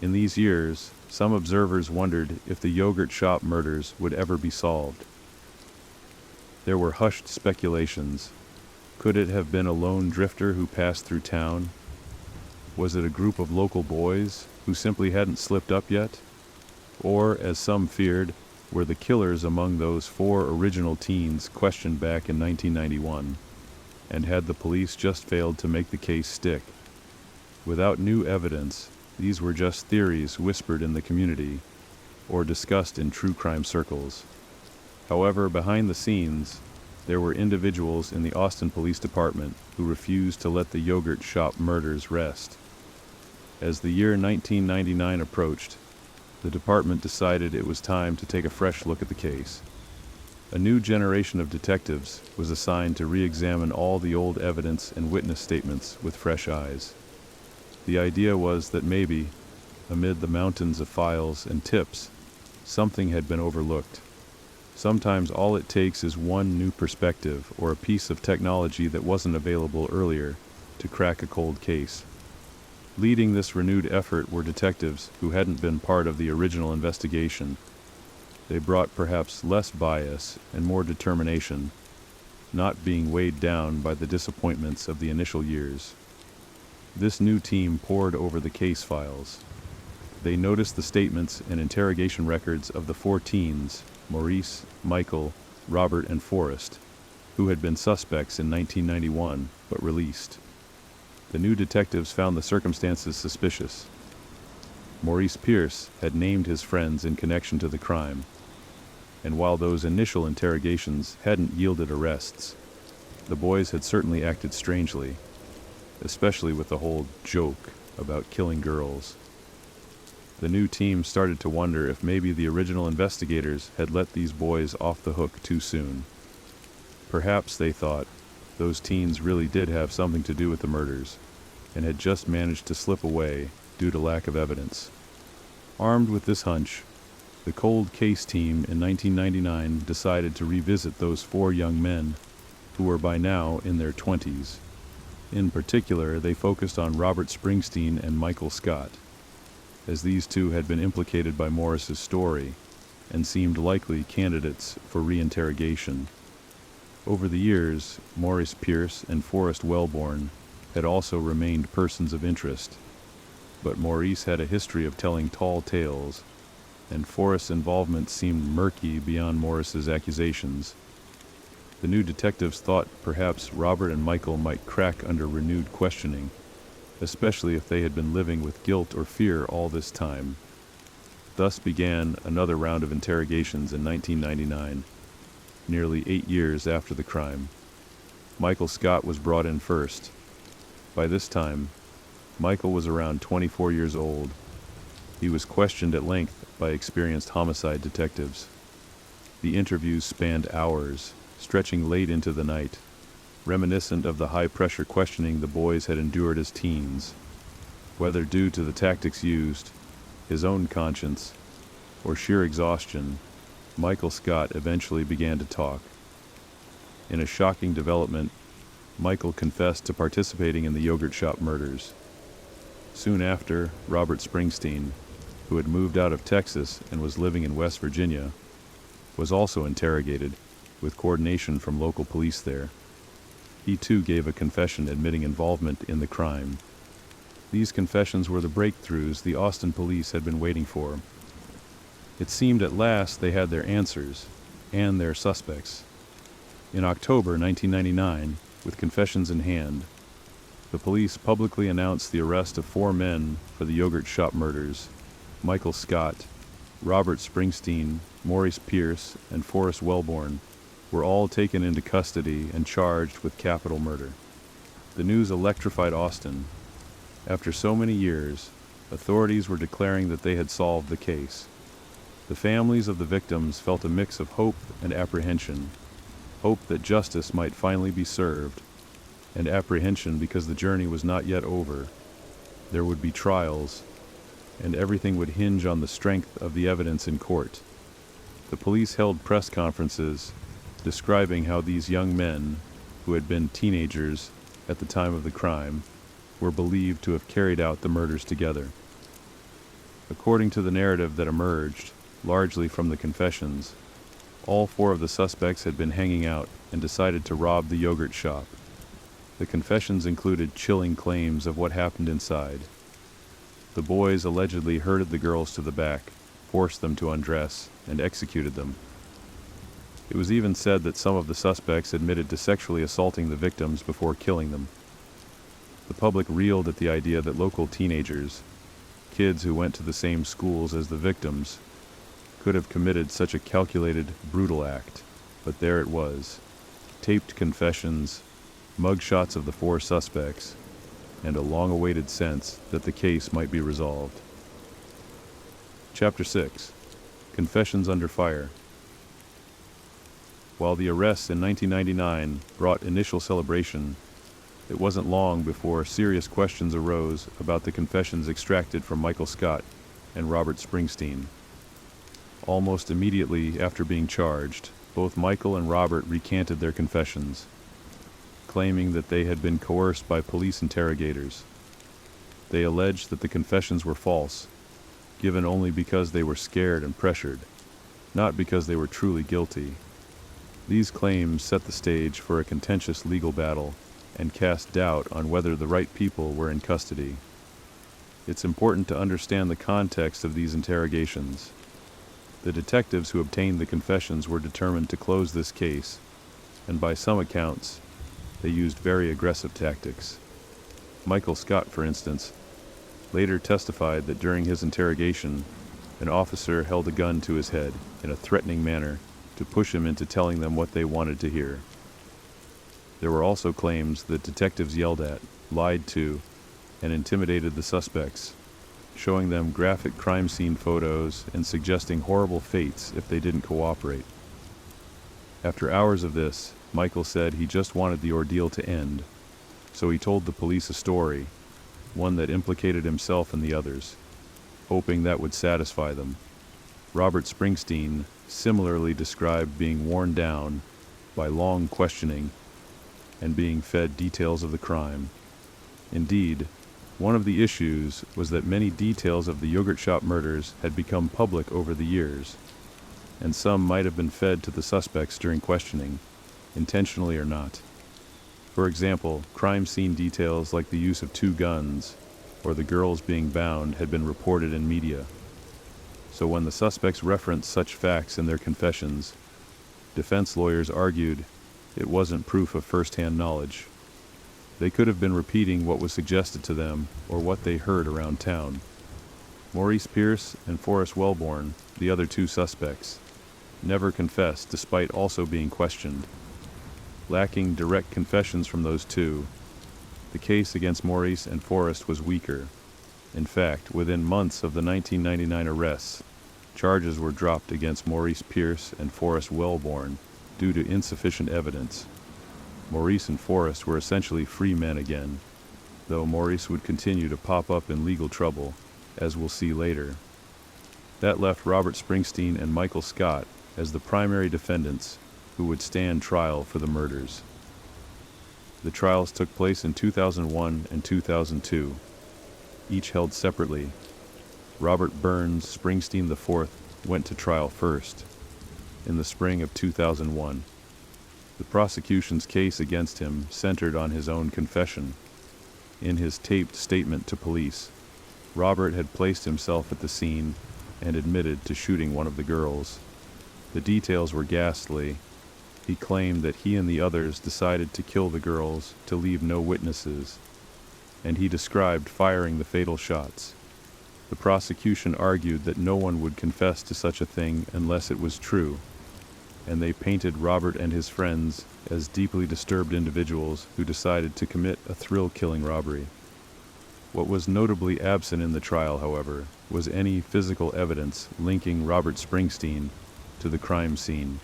In these years, some observers wondered if the yogurt shop murders would ever be solved. There were hushed speculations. Could it have been a lone drifter who passed through town? Was it a group of local boys who simply hadn't slipped up yet? Or, as some feared, were the killers among those 4 original teens questioned back in 1991? And had the police just failed to make the case stick? Without new evidence, these were just theories whispered in the community or discussed in true crime circles. However, behind the scenes, there were individuals in the Austin Police Department who refused to let the yogurt shop murders rest. As the year 1999 approached, the department decided it was time to take a fresh look at the case. A new generation of detectives was assigned to re-examine all the old evidence and witness statements with fresh eyes. The idea was that maybe, amid the mountains of files and tips, something had been overlooked. Sometimes all it takes is one new perspective or a piece of technology that wasn't available earlier to crack a cold case. Leading this renewed effort were detectives who hadn't been part of the original investigation. They brought perhaps less bias and more determination, not being weighed down by the disappointments of the initial years. This new team pored over the case files. They noticed the statements and interrogation records of the 4 teens, Maurice, Michael, Robert, and Forrest, who had been suspects in 1991 but released. The new detectives found the circumstances suspicious. Maurice Pierce had named his friends in connection to the crime, and while those initial interrogations hadn't yielded arrests, the boys had certainly acted strangely, especially with the whole joke about killing girls. The new team started to wonder if maybe the original investigators had let these boys off the hook too soon. Perhaps, they thought, those teens really did have something to do with the murders, and had just managed to slip away due to lack of evidence. Armed with this hunch, the cold case team in 1999 decided to revisit those 4 young men who were by now in their 20s. In particular, they focused on Robert Springsteen and Michael Scott, as these two had been implicated by Morris's story and seemed likely candidates for reinterrogation. Over the years, Maurice Pierce and Forrest Wellborn had also remained persons of interest, but Maurice had a history of telling tall tales, and Forrest's involvement seemed murky beyond Morris's accusations. The new detectives thought perhaps Robert and Michael might crack under renewed questioning, especially if they had been living with guilt or fear all this time. Thus began another round of interrogations in 1999, nearly 8 years after the crime. Michael Scott was brought in first. By this time, Michael was around 24 years old. He was questioned at length by experienced homicide detectives. The interviews spanned hours, stretching late into the night, reminiscent of the high-pressure questioning the boys had endured as teens. Whether due to the tactics used, his own conscience, or sheer exhaustion, Michael Scott eventually began to talk. In a shocking development, Michael confessed to participating in the yogurt shop murders. Soon after, Robert Springsteen, who had moved out of Texas and was living in West Virginia, was also interrogated, with coordination from local police there. He too gave a confession admitting involvement in the crime. These confessions were the breakthroughs the Austin police had been waiting for. It seemed at last they had their answers, and their suspects. In October 1999, with confessions in hand, the police publicly announced the arrest of 4 men for the yogurt shop murders: Michael Scott, Robert Springsteen, Maurice Pierce, and Forrest Wellborn were all taken into custody and charged with capital murder. The news electrified Austin. After so many years, authorities were declaring that they had solved the case. The families of the victims felt a mix of hope and apprehension. Hope that justice might finally be served, and apprehension because the journey was not yet over. There would be trials, and everything would hinge on the strength of the evidence in court. The police held press conferences describing how these young men, who had been teenagers at the time of the crime, were believed to have carried out the murders together. According to the narrative that emerged, largely from the confessions, All four of the suspects had been hanging out and decided to rob the yogurt shop. The confessions included chilling claims of what happened inside. The boys allegedly herded the girls to the back, forced them to undress, and executed them. It was even said that some of the suspects admitted to sexually assaulting the victims before killing them. The public reeled at the idea that local teenagers, kids who went to the same schools as the victims, could have committed such a calculated, brutal act. But there it was. Taped confessions, mugshots of the four suspects, and a long-awaited sense that the case might be resolved. Chapter 6. Confessions Under Fire. While the arrests in 1999 brought initial celebration, it wasn't long before serious questions arose about the confessions extracted from Michael Scott and Robert Springsteen. Almost immediately after being charged, both Michael and Robert recanted their confessions, claiming that they had been coerced by police interrogators. They alleged that the confessions were false, given only because they were scared and pressured, not because they were truly guilty. These claims set the stage for a contentious legal battle and cast doubt on whether the right people were in custody. It's important to understand the context of these interrogations. The detectives who obtained the confessions were determined to close this case, and by some accounts, they used very aggressive tactics. Michael Scott, for instance, later testified that during his interrogation, an officer held a gun to his head in a threatening manner to push him into telling them what they wanted to hear. There were also claims that detectives yelled at, lied to, and intimidated the suspects, showing them graphic crime scene photos and suggesting horrible fates if they didn't cooperate. After hours of this, Michael said he just wanted the ordeal to end, so he told the police a story, one that implicated himself and the others, hoping that would satisfy them. Robert Springsteen similarly described being worn down by long questioning and being fed details of the crime. Indeed, one of the issues was that many details of the yogurt shop murders had become public over the years, and some might have been fed to the suspects during questioning, intentionally or not. For example, crime scene details like the use of 2 guns or the girls being bound had been reported in media. So when the suspects referenced such facts in their confessions, defense lawyers argued it wasn't proof of first-hand knowledge. They could have been repeating what was suggested to them or what they heard around town. Maurice Pierce and Forrest Wellborn, the other 2 suspects, never confessed despite also being questioned. Lacking direct confessions from those 2, the case against Maurice and Forrest was weaker. In fact, within months of the 1999 arrests, charges were dropped against Maurice Pierce and Forrest Wellborn due to insufficient evidence. Maurice and Forrest were essentially free men again, though Maurice would continue to pop up in legal trouble, as we'll see later. That left Robert Springsteen and Michael Scott as the primary defendants who would stand trial for the murders. The trials took place in 2001 and 2002, each held separately. Robert Burns Springsteen IV went to trial first, in the spring of 2001. The prosecution's case against him centered on his own confession. In his taped statement to police, Robert had placed himself at the scene and admitted to shooting one of the girls. The details were ghastly. He claimed that he and the others decided to kill the girls to leave no witnesses, and he described firing the fatal shots. The prosecution argued that no one would confess to such a thing unless it was true, and they painted Robert and his friends as deeply disturbed individuals who decided to commit a thrill-killing robbery. What was notably absent in the trial, however, was any physical evidence linking Robert Springsteen to the crime scene.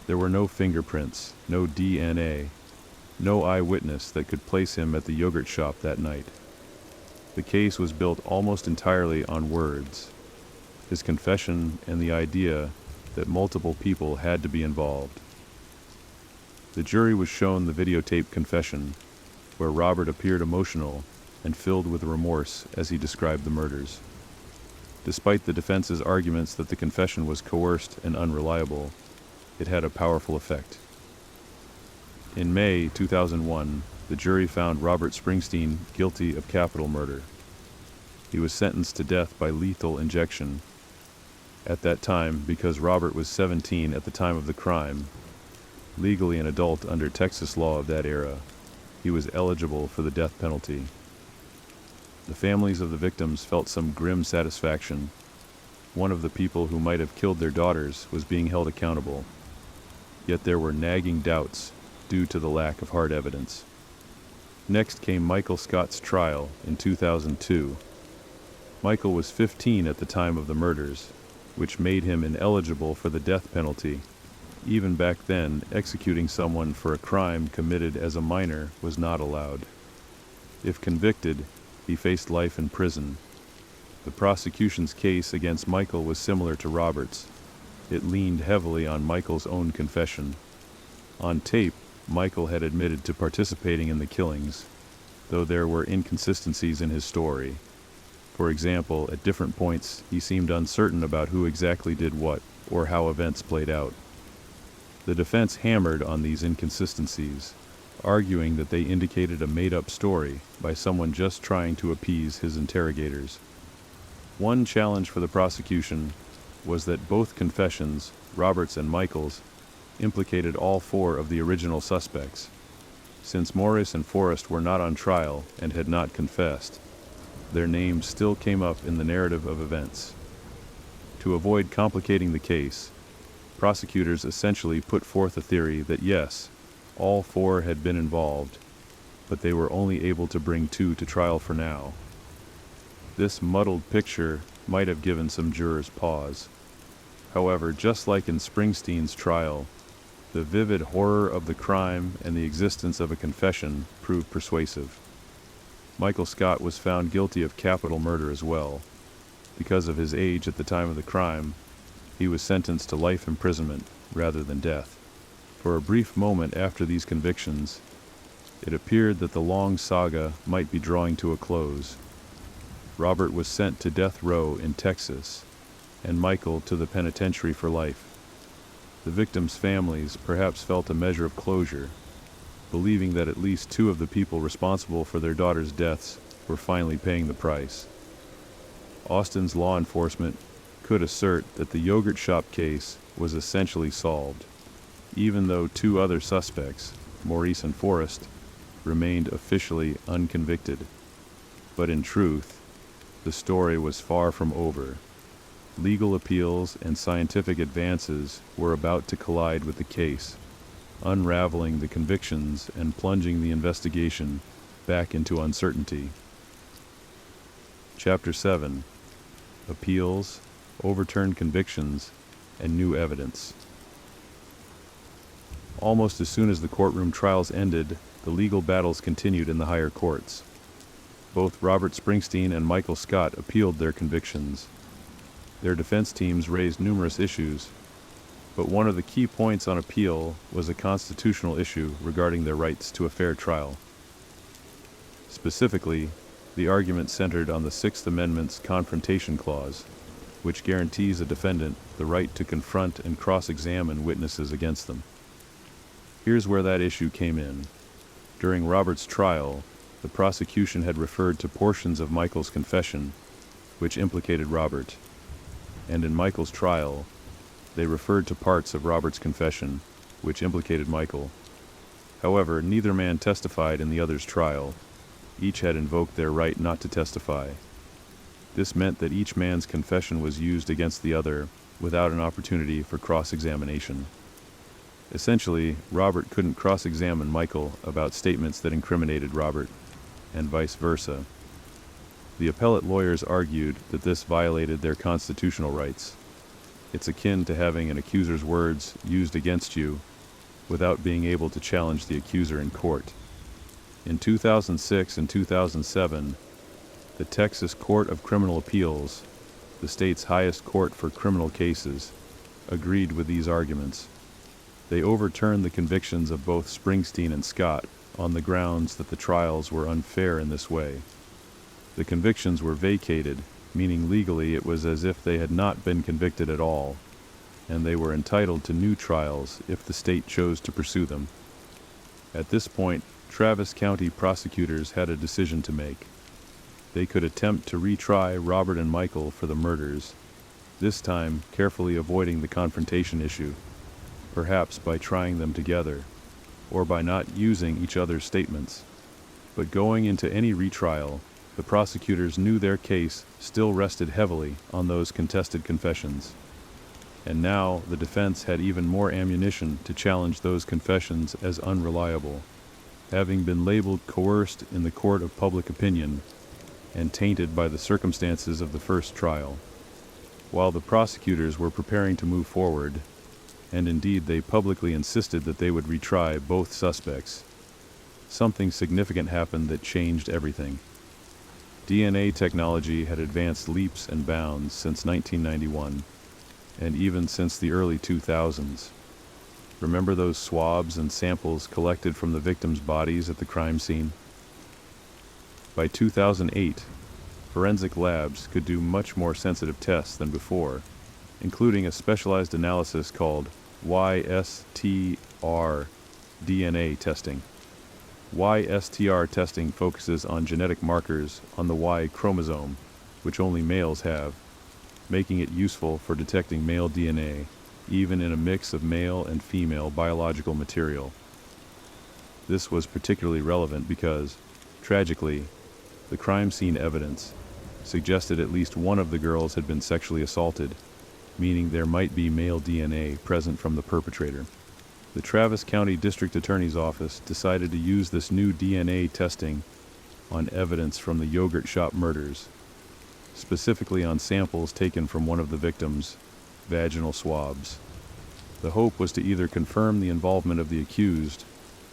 There were no fingerprints, no DNA, no eyewitness that could place him at the yogurt shop that night. The case was built almost entirely on words, his confession and the idea that multiple people had to be involved. The jury was shown the videotaped confession, where Robert appeared emotional and filled with remorse as he described the murders. Despite the defense's arguments that the confession was coerced and unreliable, it had a powerful effect. In May 2001, the jury found Robert Springsteen guilty of capital murder. He was sentenced to death by lethal injection. At that time, because Robert was 17 at the time of the crime, legally an adult under Texas law of that era, he was eligible for the death penalty. The families of the victims felt some grim satisfaction. One of the people who might have killed their daughters was being held accountable. Yet there were nagging doubts due to the lack of hard evidence. Next came Michael Scott's trial in 2002. Michael was 15 at the time of the murders, which made him ineligible for the death penalty. Even back then, executing someone for a crime committed as a minor was not allowed. If convicted, he faced life in prison. The prosecution's case against Michael was similar to Robert's. It leaned heavily on Michael's own confession. On tape, Michael had admitted to participating in the killings, though there were inconsistencies in his story. For example, at different points, he seemed uncertain about who exactly did what, or how events played out. The defense hammered on these inconsistencies, arguing that they indicated a made-up story by someone just trying to appease his interrogators. One challenge for the prosecution was that both confessions, Robert's and Michael's, implicated all four of the original suspects. Since Morris and Forrest were not on trial and had not confessed, their names still came up in the narrative of events. To avoid complicating the case, prosecutors essentially put forth a theory that yes, all four had been involved, but they were only able to bring two to trial for now. This muddled picture might have given some jurors pause. However, just like in Springsteen's trial, the vivid horror of the crime and the existence of a confession proved persuasive. Michael Scott was found guilty of capital murder as well. Because of his age at the time of the crime, he was sentenced to life imprisonment rather than death. For a brief moment after these convictions, it appeared that the long saga might be drawing to a close. Robert was sent to death row in Texas, and Michael to the penitentiary for life. The victims' families perhaps felt a measure of closure, believing that at least two of the people responsible for their daughters' deaths were finally paying the price. Austin's law enforcement could assert that the yogurt shop case was essentially solved, even though two other suspects, Maurice and Forrest, remained officially unconvicted. But in truth, the story was far from over. Legal appeals and scientific advances were about to collide with the case, unraveling the convictions and plunging the investigation back into uncertainty. Chapter 7: Appeals, Overturned Convictions, and New Evidence. Almost as soon as the courtroom trials ended, the legal battles continued in the higher courts. Both Robert Springsteen and Michael Scott appealed their convictions. Their defense teams raised numerous issues, but one of the key points on appeal was a constitutional issue regarding their rights to a fair trial. Specifically, the argument centered on the Sixth Amendment's Confrontation Clause, which guarantees a defendant the right to confront and cross-examine witnesses against them. Here's where that issue came in. During Robert's trial, the prosecution had referred to portions of Michael's confession, which implicated Robert. And in Michael's trial, they referred to parts of Robert's confession, which implicated Michael. However, neither man testified in the other's trial. Each had invoked their right not to testify. This meant that each man's confession was used against the other without an opportunity for cross-examination. Essentially, Robert couldn't cross-examine Michael about statements that incriminated Robert, and vice versa. The appellate lawyers argued that this violated their constitutional rights. It's akin to having an accuser's words used against you without being able to challenge the accuser in court. In 2006 and 2007, the Texas Court of Criminal Appeals, the state's highest court for criminal cases, agreed with these arguments. They overturned the convictions of both Springsteen and Scott on the grounds that the trials were unfair in this way. The convictions were vacated, meaning legally it was as if they had not been convicted at all. and they were entitled to new trials if the state chose to pursue them. At this point, Travis County prosecutors had a decision to make. They could attempt to retry Robert and Michael for the murders, this time carefully avoiding the confrontation issue, perhaps by trying them together, or by not using each other's statements. But going into any retrial, the prosecutors knew their case still rested heavily on those contested confessions. And now the defense had even more ammunition to challenge those confessions as unreliable, having been labeled coerced in the court of public opinion and tainted by the circumstances of the first trial. While the prosecutors were preparing to move forward, and indeed they publicly insisted that they would retry both suspects, something significant happened that changed everything. DNA technology had advanced leaps and bounds since 1991, and even since the early 2000s. Remember those swabs and samples collected from the victims' bodies at the crime scene? By 2008, forensic labs could do much more sensitive tests than before, including a specialized analysis called YSTR DNA testing. YSTR testing focuses on genetic markers on the Y chromosome, which only males have, making it useful for detecting male DNA, even in a mix of male and female biological material. This was particularly relevant because, tragically, the crime scene evidence suggested at least one of the girls had been sexually assaulted, meaning there might be male DNA present from the perpetrator. The Travis County District Attorney's Office decided to use this new DNA testing on evidence from the yogurt shop murders, specifically on samples taken from one of the victims' vaginal swabs. The hope was to either confirm the involvement of the accused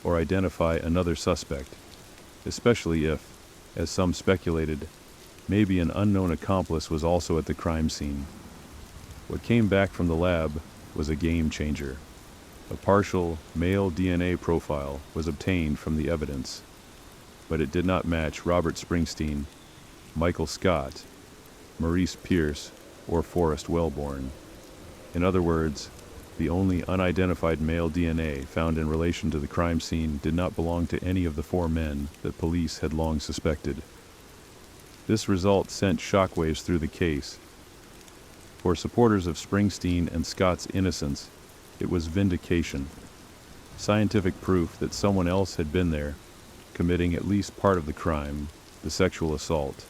or identify another suspect, especially if, as some speculated, maybe an unknown accomplice was also at the crime scene. What came back from the lab was a game changer. A partial male DNA profile was obtained from the evidence, but it did not match Robert Springsteen, Michael Scott, Maurice Pierce, or Forrest Wellborn. In other words, the only unidentified male DNA found in relation to the crime scene did not belong to any of the four men that police had long suspected. This result sent shockwaves through the case. For supporters of Springsteen and Scott's innocence, it was vindication, scientific proof that someone else had been there, committing at least part of the crime, the sexual assault,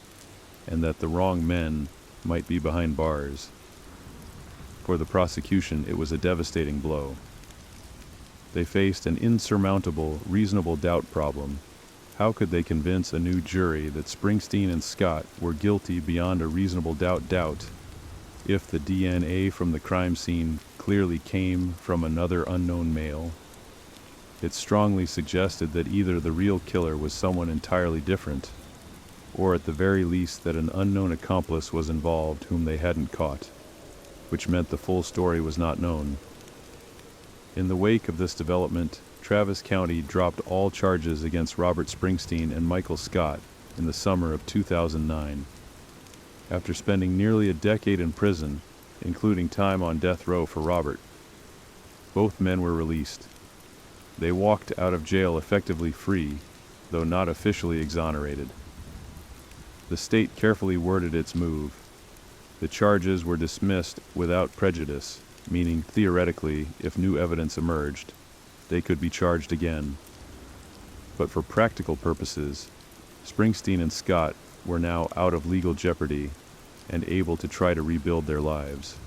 and that the wrong men might be behind bars. For the prosecution, it was a devastating blow. They faced an insurmountable reasonable doubt problem. How could they convince a new jury that Springsteen and Scott were guilty beyond a reasonable doubt if the DNA from the crime scene clearly came from another unknown male? It strongly suggested that either the real killer was someone entirely different, or at the very least that an unknown accomplice was involved whom they hadn't caught, which meant the full story was not known. In the wake of this development, Travis County dropped all charges against Robert Springsteen and Michael Scott in the summer of 2009. After spending nearly a decade in prison, including time on death row for Robert, both men were released. They walked out of jail effectively free, though not officially exonerated. The state carefully worded its move. The charges were dismissed without prejudice, meaning theoretically, if new evidence emerged, they could be charged again. But for practical purposes, Springsteen and Scott were now out of legal jeopardy and able to try to rebuild their lives.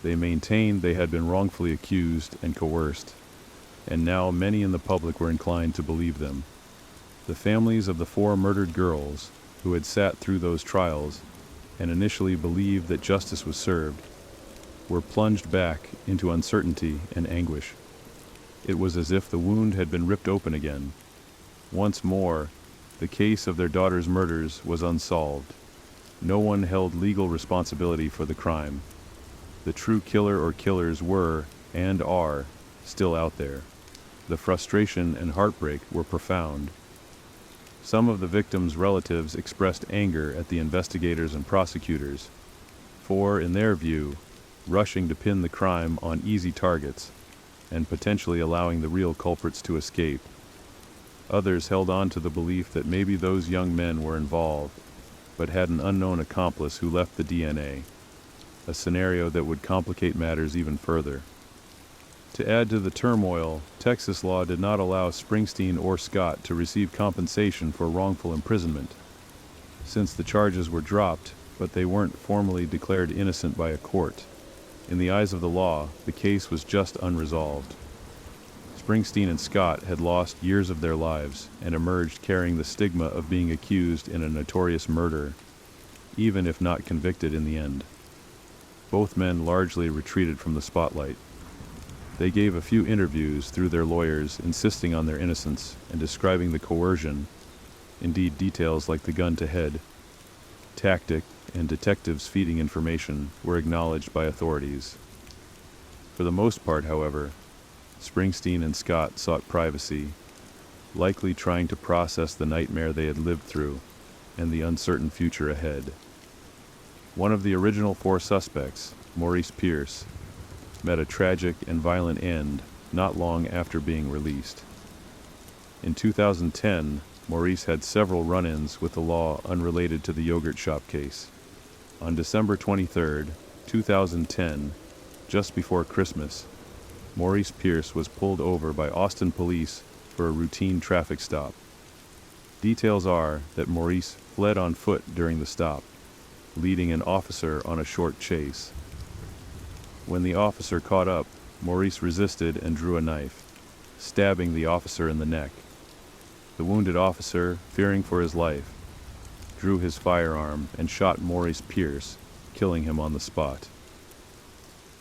They maintained they had been wrongfully accused and coerced, and now many in the public were inclined to believe them. The families of the four murdered girls, who had sat through those trials and initially believed that justice was served, were plunged back into uncertainty and anguish. It was as if the wound had been ripped open again. Once more, the case of their daughter's murders was unsolved. No one held legal responsibility for the crime. The true killer or killers were, and are, still out there. The frustration and heartbreak were profound. Some of the victims' relatives expressed anger at the investigators and prosecutors, for, in their view, rushing to pin the crime on easy targets and potentially allowing the real culprits to escape. Others held on to the belief that maybe those young men were involved, but had an unknown accomplice who left the DNA, a scenario that would complicate matters even further. To add to the turmoil, Texas law did not allow Springsteen or Scott to receive compensation for wrongful imprisonment. Since the charges were dropped, but they weren't formally declared innocent by a court, in the eyes of the law, the case was just unresolved. Springsteen and Scott had lost years of their lives and emerged carrying the stigma of being accused in a notorious murder, even if not convicted in the end. Both men largely retreated from the spotlight. They gave a few interviews through their lawyers insisting on their innocence and describing the coercion, indeed details like the gun to head, tactic, and detectives feeding information were acknowledged by authorities. For the most part, however, Springsteen and Scott sought privacy, likely trying to process the nightmare they had lived through and the uncertain future ahead. One of the original four suspects, Maurice Pierce, met a tragic and violent end not long after being released. In 2010, Maurice had several run-ins with the law unrelated to the yogurt shop case. On December 23, 2010, just before Christmas, Maurice Pierce was pulled over by Austin police for a routine traffic stop. Details are that Maurice fled on foot during the stop, leading an officer on a short chase. When the officer caught up, Maurice resisted and drew a knife, stabbing the officer in the neck. The wounded officer, fearing for his life, drew his firearm and shot Maurice Pierce, killing him on the spot.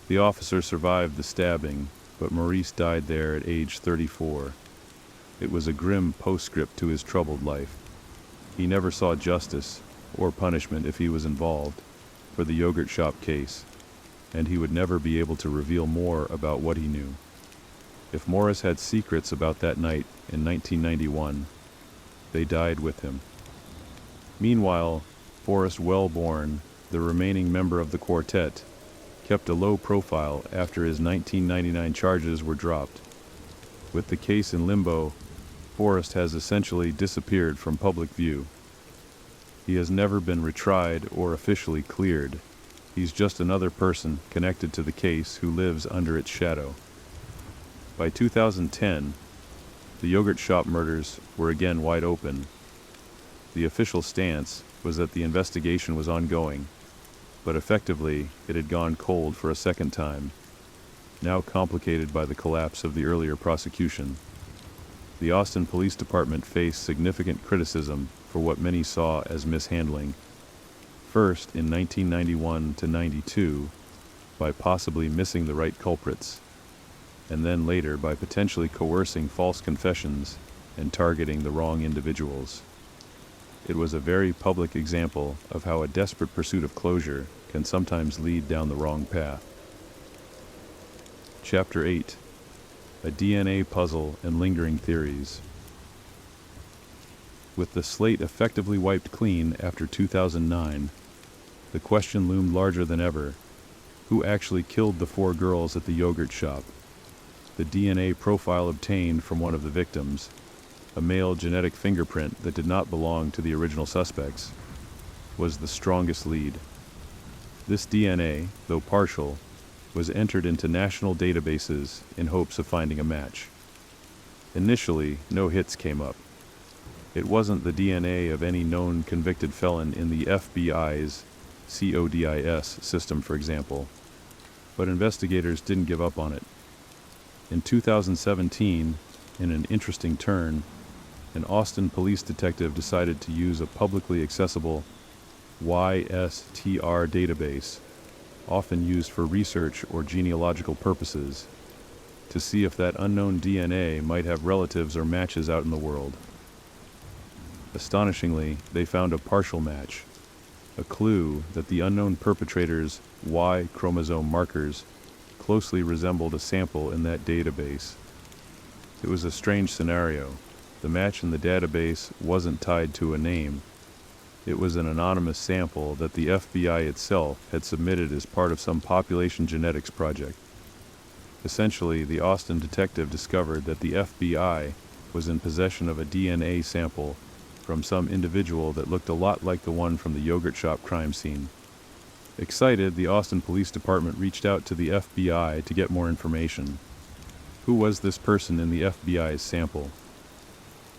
The officer survived the stabbing, but Maurice died there at age 34. It was a grim postscript to his troubled life. He never saw justice, or punishment if he was involved, for the yogurt shop case, and he would never be able to reveal more about what he knew. If Morris had secrets about that night in 1991, they died with him. Meanwhile, Forrest Wellborn, the remaining member of the quartet, kept a low profile after his 1999 charges were dropped. With the case in limbo, Forrest has essentially disappeared from public view. He has never been retried or officially cleared. He's just another person connected to the case who lives under its shadow. By 2010, the yogurt shop murders were again wide open. The official stance was that the investigation was ongoing, but effectively it had gone cold for a second time, now complicated by the collapse of the earlier prosecution. The Austin Police Department faced significant criticism for what many saw as mishandling. First, in 1991 to 92, by possibly missing the right culprits, and then later by potentially coercing false confessions and targeting the wrong individuals. It was a very public example of how a desperate pursuit of closure can sometimes lead down the wrong path. Chapter 8: A DNA Puzzle and Lingering Theories. With the slate effectively wiped clean after 2009, the question loomed larger than ever: who actually killed the four girls at the yogurt shop? The DNA profile obtained from one of the victims, a male genetic fingerprint that did not belong to the original suspects, was the strongest lead. This DNA, though partial, was entered into national databases in hopes of finding a match. Initially, no hits came up. It wasn't the DNA of any known convicted felon in the FBI's CODIS system, for example, but investigators didn't give up on it. In 2017, in an interesting turn, an Austin police detective decided to use a publicly accessible YSTR database, often used for research or genealogical purposes, to see if that unknown DNA might have relatives or matches out in the world. Astonishingly, they found a partial match, a clue that the unknown perpetrator's Y chromosome markers closely resembled a sample in that database. It was a strange scenario. The match in the database wasn't tied to a name. It was an anonymous sample that the FBI itself had submitted as part of some population genetics project. Essentially, the Austin detective discovered that the FBI was in possession of a DNA sample from some individual that looked a lot like the one from the yogurt shop crime scene. Excited, the Austin Police Department reached out to the FBI to get more information. Who was this person in the FBI's sample?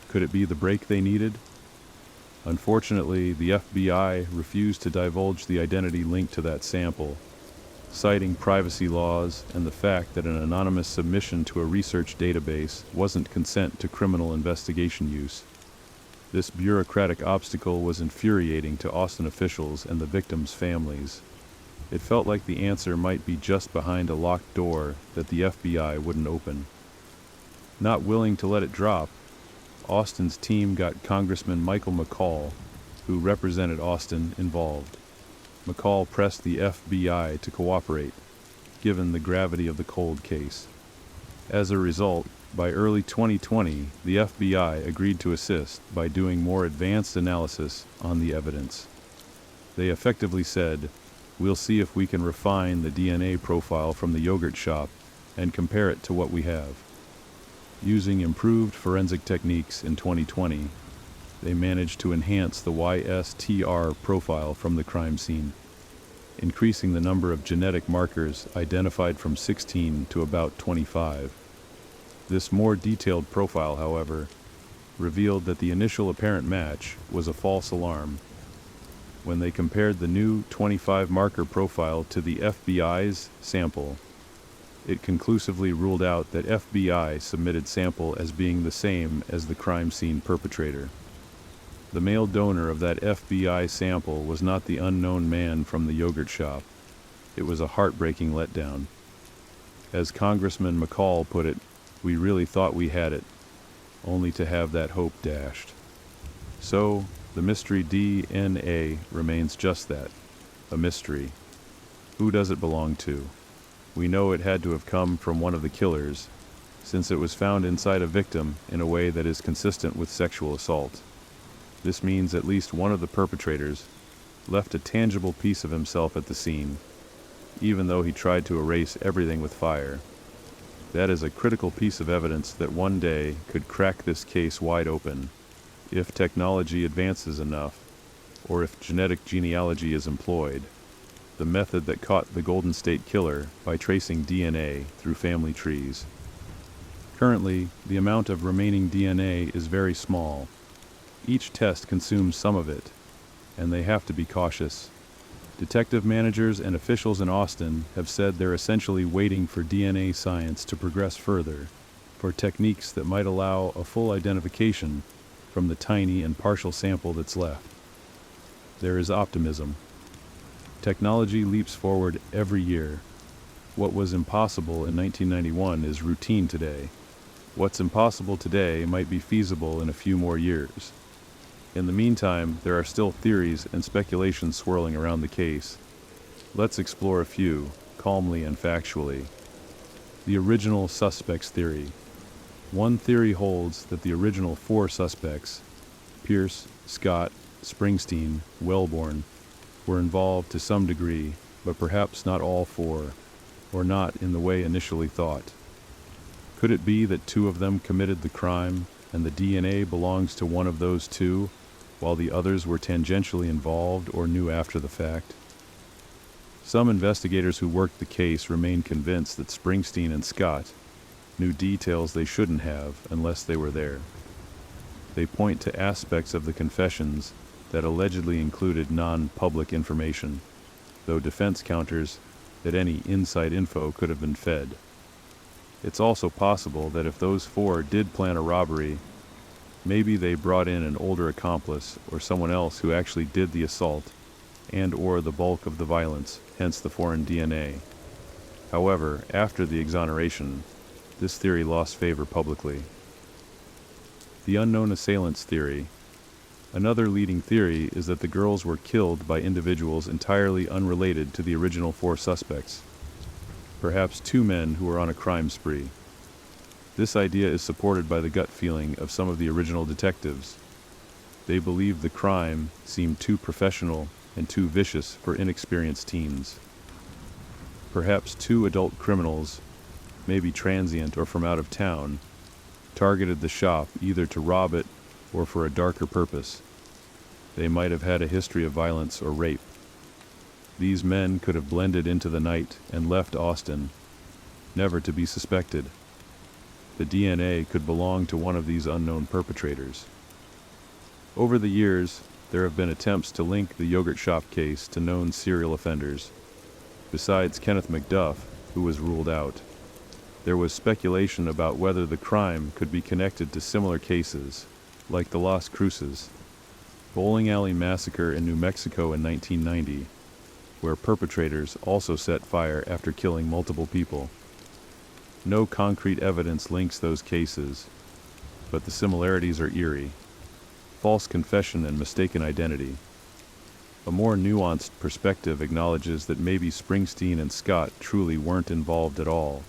Could it be the break they needed? Unfortunately, the FBI refused to divulge the identity linked to that sample, citing privacy laws and the fact that an anonymous submission to a research database wasn't consent to criminal investigation use. This bureaucratic obstacle was infuriating to Austin officials and the victims' families. It felt like the answer might be just behind a locked door that the FBI wouldn't open. Not willing to let it drop, Austin's team got Congressman Michael McCall, who represented Austin, involved. McCall pressed the FBI to cooperate, given the gravity of the cold case. As a result, by early 2020, the FBI agreed to assist by doing more advanced analysis on the evidence. They effectively said, "We'll see if we can refine the DNA profile from the yogurt shop and compare it to what we have." Using improved forensic techniques in 2020, they managed to enhance the YSTR profile from the crime scene, increasing the number of genetic markers identified from 16 to about 25. This more detailed profile, however, revealed that the initial apparent match was a false alarm. When they compared the new 25 marker profile to the FBI's sample, it conclusively ruled out that FBI submitted sample as being the same as the crime scene perpetrator. The male donor of that FBI sample was not the unknown man from the yogurt shop. It was a heartbreaking letdown. As Congressman McCall put it, "We really thought we had it, only to have that hope dashed." So, the mystery DNA remains just that, a mystery. Who does it belong to? We know it had to have come from one of the killers, since it was found inside a victim in a way that is consistent with sexual assault. This means at least one of the perpetrators left a tangible piece of himself at the scene, even though he tried to erase everything with fire. That is a critical piece of evidence that one day could crack this case wide open, if technology advances enough, or if genetic genealogy is employed, the method that caught the Golden State Killer by tracing DNA through family trees. Currently, the amount of remaining DNA is very small. Each test consumes some of it, and they have to be cautious. Detective managers and officials in Austin have said they're essentially waiting for DNA science to progress further, for techniques that might allow a full identification from the tiny and partial sample that's left. There is optimism. Technology leaps forward every year. What was impossible in 1991 is routine today. What's impossible today might be feasible in a few more years. In the meantime, there are still theories and speculations swirling around the case. Let's explore a few, calmly and factually. The original suspects theory. One theory holds that the original 4 suspects, Pierce, Scott, Springsteen, Wellborn, were involved to some degree, but perhaps not all 4, or not in the way initially thought. Could it be that 2 of them committed the crime, and the DNA belongs to one of those 2, while the others were tangentially involved or knew after the fact? Some investigators who worked the case remain convinced that Springsteen and Scott knew details they shouldn't have unless they were there. They point to aspects of the confessions that allegedly included non-public information, though defense counters that any inside info could have been fed. It's also possible that if those 4 did plan a robbery, maybe they brought in an older accomplice or someone else who actually did the assault and/or the bulk of the violence, hence the foreign DNA. However, after the exoneration, this theory lost favor publicly. The unknown assailants theory. Another leading theory is that the girls were killed by individuals entirely unrelated to the original 4 suspects, perhaps 2 men who were on a crime spree. This idea is supported by the gut feeling of some of the original detectives. They believed the crime seemed too professional and too vicious for inexperienced teens. Perhaps two adult criminals, maybe transient or from out of town, targeted the shop either to rob it or for a darker purpose. They might have had a history of violence or rape. These men could have blended into the night and left Austin, never to be suspected. The DNA could belong to one of these unknown perpetrators. Over the years, there have been attempts to link the yogurt shop case to known serial offenders. Besides Kenneth McDuff, who was ruled out, there was speculation about whether the crime could be connected to similar cases, like the Las Cruces bowling alley massacre in New Mexico in 1990, where perpetrators also set fire after killing multiple people. No concrete evidence links those cases, but the similarities are eerie. False confession and mistaken identity. A more nuanced perspective acknowledges that maybe Springsteen and Scott truly weren't involved at all,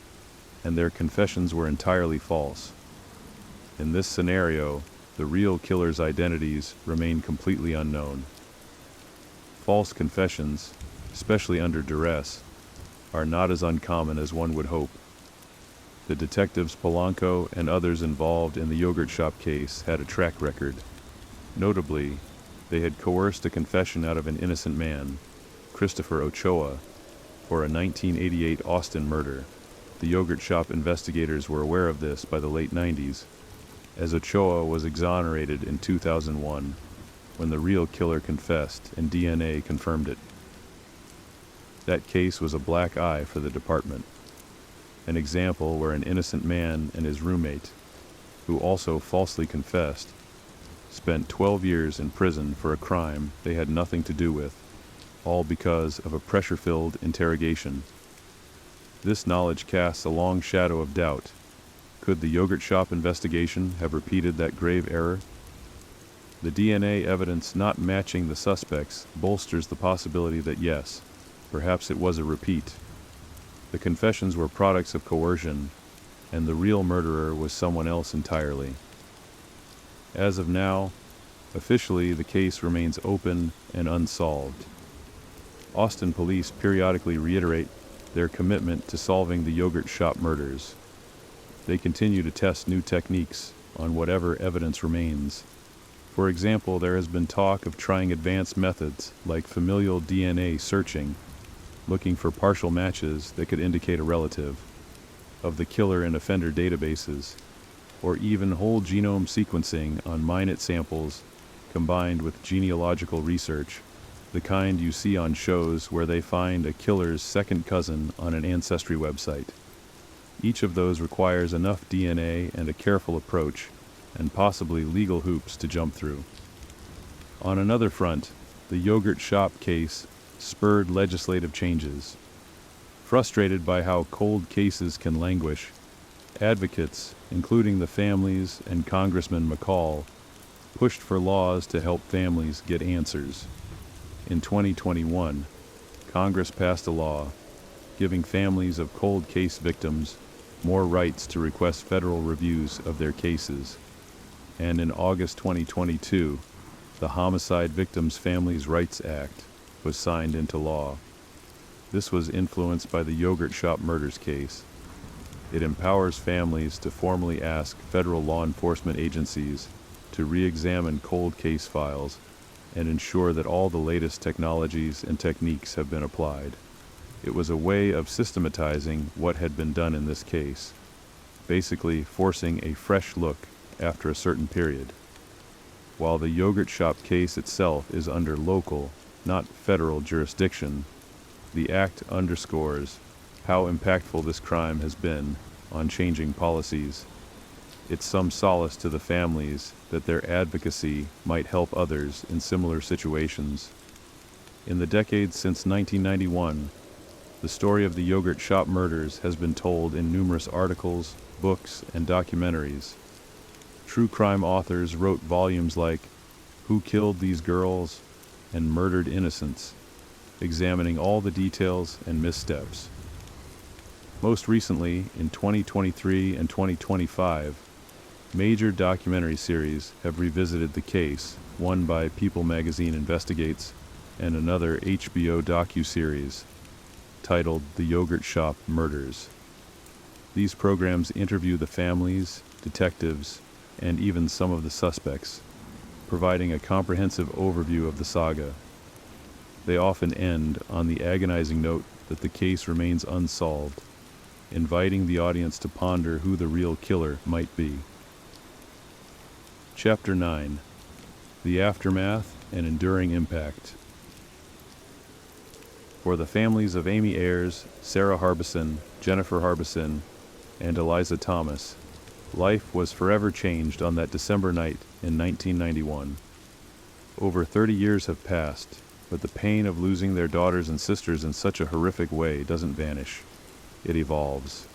and their confessions were entirely false. In this scenario, the real killer's identities remain completely unknown. False confessions, especially under duress, are not as uncommon as one would hope. The detectives Polanco and others involved in the yogurt shop case had a track record. Notably, they had coerced a confession out of an innocent man, Christopher Ochoa, for a 1988 Austin murder. The yogurt shop investigators were aware of this by the late 90s, as Ochoa was exonerated in 2001, when the real killer confessed and DNA confirmed it. That case was a black eye for the department, an example where an innocent man and his roommate, who also falsely confessed, spent 12 years in prison for a crime they had nothing to do with, all because of a pressure-filled interrogation. This knowledge casts a long shadow of doubt. Could the yogurt shop investigation have repeated that grave error? The DNA evidence not matching the suspects bolsters the possibility that yes, perhaps it was a repeat. The confessions were products of coercion, and the real murderer was someone else entirely. As of now, officially the case remains open and unsolved. Austin police periodically reiterate their commitment to solving the yogurt shop murders. They continue to test new techniques on whatever evidence remains. For example, there has been talk of trying advanced methods like familial DNA searching, looking for partial matches that could indicate a relative of the killer in offender databases, or even whole genome sequencing on minute samples combined with genealogical research, the kind you see on shows where they find a killer's second cousin on an ancestry website. Each of those requires enough DNA and a careful approach, and possibly legal hoops to jump through. On another front, the yogurt shop case spurred legislative changes. Frustrated by how cold cases can languish, advocates, including the families and Congressman McCall, pushed for laws to help families get answers. In 2021, Congress passed a law giving families of cold case victims more rights to request federal reviews of their cases. And in August 2022, the Homicide Victims Families' Rights Act was signed into law. This was influenced by the yogurt shop murders case. It empowers families to formally ask federal law enforcement agencies to re-examine cold case files and ensure that all the latest technologies and techniques have been applied. It was a way of systematizing what had been done in this case, basically forcing a fresh look after a certain period. While the yogurt shop case itself is under local, not federal jurisdiction, the act underscores how impactful this crime has been on changing policies. It's some solace to the families that their advocacy might help others in similar situations. In the decades since 1991, the story of the yogurt shop murders has been told in numerous articles, books, and documentaries. True crime authors wrote volumes like Who Killed These Girls and Murdered Innocents, examining all the details and missteps. Most recently, in 2023 and 2025, Major documentary series have revisited the case, one by People magazine Investigates, and another HBO docu-series titled The Yogurt Shop Murders. These programs interview the families, detectives, and even some of the suspects, providing a comprehensive overview of the saga. They often end on the agonizing note that the case remains unsolved, inviting the audience to ponder who the real killer might be. Chapter 9: The Aftermath and Enduring Impact. For the families of Amy Ayers, Sarah Harbison, Jennifer Harbison, and Eliza Thomas, life was forever changed on that December night in 1991. Over 30 years have passed, but the pain of losing their daughters and sisters in such a horrific way doesn't vanish. It evolves.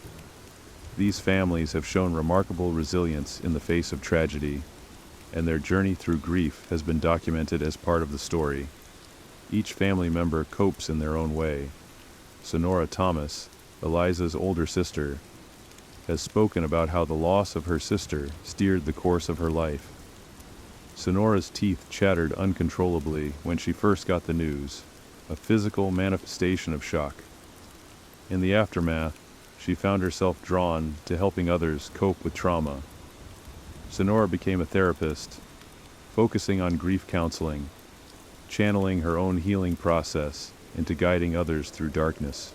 These families have shown remarkable resilience in the face of tragedy, and their journey through grief has been documented as part of the story. Each family member copes in their own way. Sonora Thomas, Eliza's older sister, has spoken about how the loss of her sister steered the course of her life. Sonora's teeth chattered uncontrollably when she first got the news, a physical manifestation of shock. In the aftermath, she found herself drawn to helping others cope with trauma. Sonora became a therapist, focusing on grief counseling, channeling her own healing process into guiding others through darkness.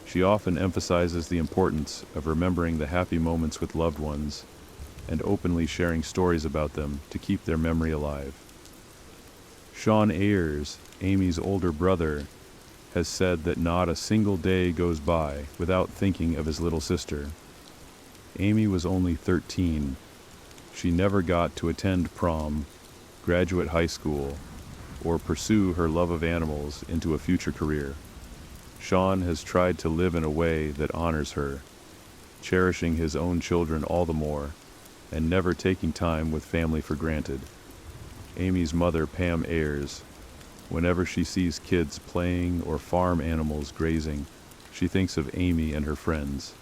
She often emphasizes the importance of remembering the happy moments with loved ones and openly sharing stories about them to keep their memory alive. Sean Ayers, Amy's older brother, has said that not a single day goes by without thinking of his little sister. Amy was only 13. She never got to attend prom, graduate high school, or pursue her love of animals into a future career. Sean has tried to live in a way that honors her, cherishing his own children all the more, and never taking time with family for granted. Amy's mother, Pam Ayers, whenever she sees kids playing or farm animals grazing, she thinks of Amy and her friends,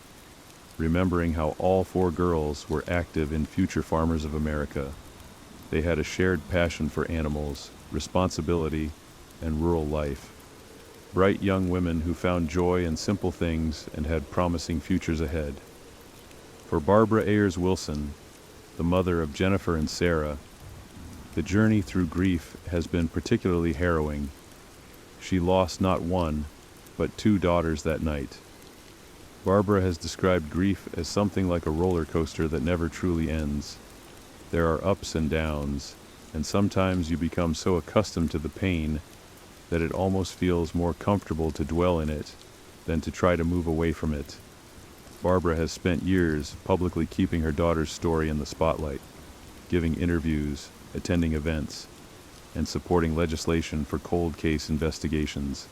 remembering how all 4 girls were active in Future Farmers of America. They had a shared passion for animals, responsibility, and rural life. Bright young women who found joy in simple things and had promising futures ahead. For Barbara Ayers Wilson, the mother of Jennifer and Sarah, the journey through grief has been particularly harrowing. She lost not 1, but 2 daughters that night. Barbara has described grief as something like a roller coaster that never truly ends. There are ups and downs, and sometimes you become so accustomed to the pain that it almost feels more comfortable to dwell in it than to try to move away from it. Barbara has spent years publicly keeping her daughter's story in the spotlight, giving interviews, attending events, and supporting legislation for cold case investigations.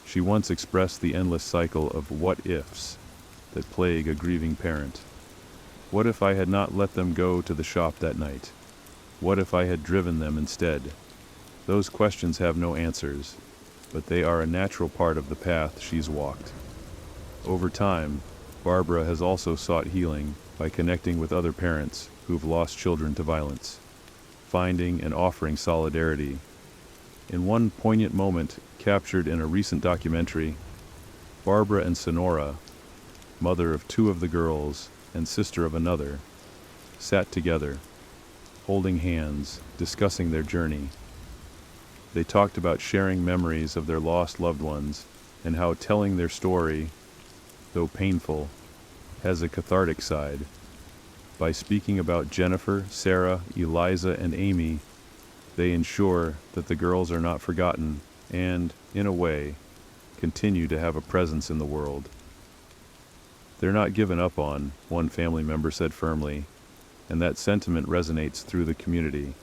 She once expressed the endless cycle of what-ifs that plague a grieving parent. What if I had not let them go to the shop that night? What if I had driven them instead? Those questions have no answers, but they are a natural part of the path she's walked. Over time, Barbara has also sought healing by connecting with other parents who've lost children to violence, finding and offering solidarity. In one poignant moment captured in a recent documentary, Barbara and Sonora, mother of 2 of the girls and sister of another, sat together, holding hands, discussing their journey. They talked about sharing memories of their lost loved ones and how telling their story, though painful, has a cathartic side. By speaking about Jennifer, Sarah, Eliza, and Amy, they ensure that the girls are not forgotten and, in a way, continue to have a presence in the world. They're not given up on, one family member said firmly, and that sentiment resonates through the community.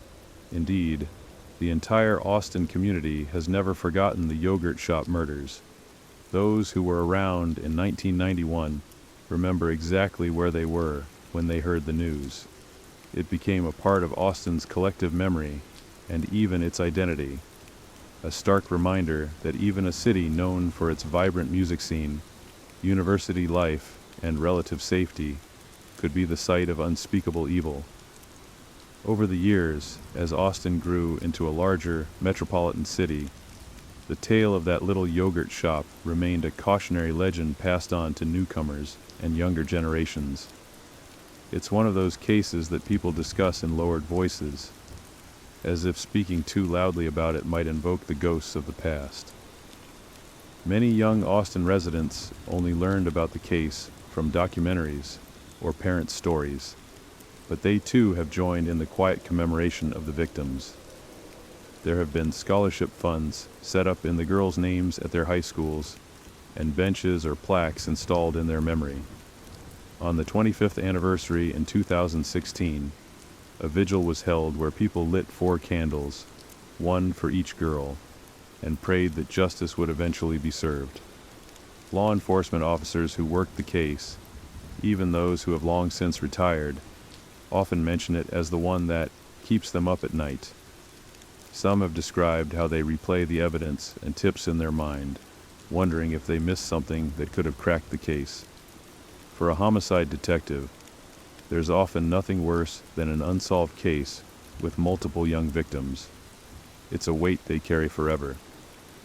Indeed, the entire Austin community has never forgotten the yogurt shop murders. Those who were around in 1991 remember exactly where they were when they heard the news. It became a part of Austin's collective memory and even its identity, a stark reminder that even a city known for its vibrant music scene, university life, and relative safety could be the site of unspeakable evil. Over the years, as Austin grew into a larger metropolitan city, the tale of that little yogurt shop remained a cautionary legend passed on to newcomers and younger generations. It's one of those cases that people discuss in lowered voices, as if speaking too loudly about it might invoke the ghosts of the past. Many young Austin residents only learned about the case from documentaries or parents' stories, but they too have joined in the quiet commemoration of the victims. There have been scholarship funds set up in the girls' names at their high schools, and benches or plaques installed in their memory. On the 25th anniversary in 2016, a vigil was held where people lit 4 candles, one for each girl, and prayed that justice would eventually be served. Law enforcement officers who worked the case, even those who have long since retired, often mention it as the one that keeps them up at night. Some have described how they replay the evidence and tips in their mind, wondering if they missed something that could have cracked the case. For a homicide detective, there's often nothing worse than an unsolved case with multiple young victims. It's a weight they carry forever.